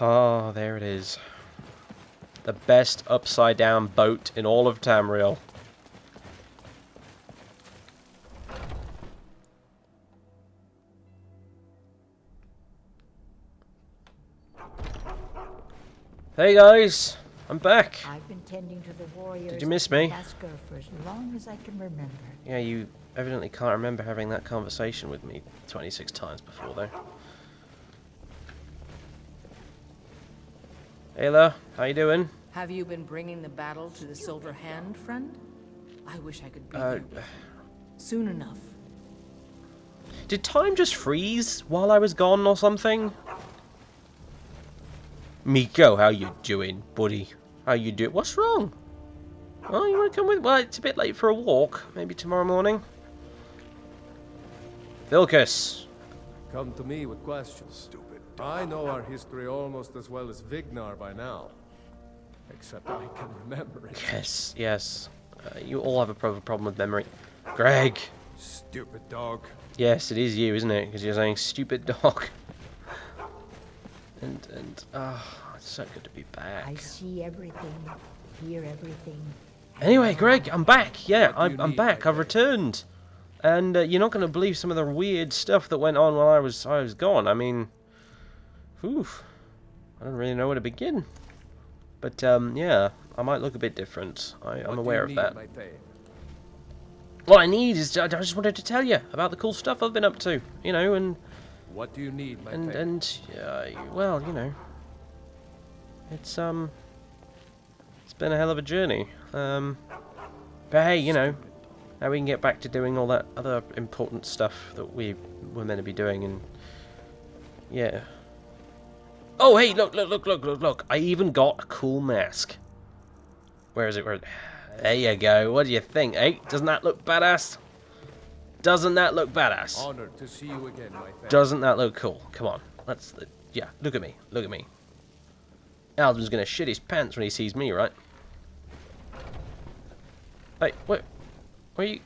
Ah, there it is. The best upside-down boat in all of Tamriel. Hey guys, I'm back. I've been tending to the warriors. Did you miss me? For as long as I can remember. Yeah, you evidently can't remember having that conversation with me 26 times before, though. Ayla, how you doing? Have you been bringing the battle to the Silver Hand, friend? I wish I could be there soon enough. Did time just freeze while I was gone or something? Miko, how you doing, buddy? How you doing? What's wrong? Oh, you want to come with? Well, it's a bit late for a walk. Maybe tomorrow morning. Vilcus. Come to me with questions. Stupid. I know our history almost as well as Vignar by now. Except I can remember it. Yes, yes. You all have a problem with memory. Greg. Stupid dog. Yes, it is you, isn't it? Because you're saying stupid dog. It's so good to be back. I see everything, hear everything. Anyway, Greg, I'm back. Yeah, I'm back. I've returned, and you're not going to believe some of the weird stuff that went on while I was gone. I mean, oof, I don't really know where to begin. But yeah, I might look a bit different. I'm aware of that. What I need is I just wanted to tell you about the cool stuff I've been up to. You know, and. What do you need, my well, you know, it's been a hell of a journey. But hey, you know, now we can get back to doing all that other important stuff that we were meant to be doing, and yeah. Oh, hey, look! I even got a cool mask. Where is it? There you go. What do you think, eh? Doesn't that look badass? Doesn't that look badass? Honored to see you again, my friend. Doesn't that look cool? Come on. Yeah, look at me. Look at me. Alden's gonna shit his pants when he sees me, right? Hey, where are you?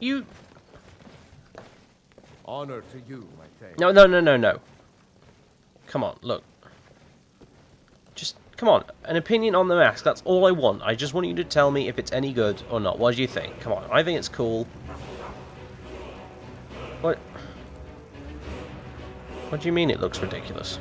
You... Honor to you, my friend. No. Come on, look. Just, come on. An opinion on the mask, that's all I want. I just want you to tell me if it's any good or not. What do you think? Come on, I think it's cool. What? What do you mean it looks ridiculous?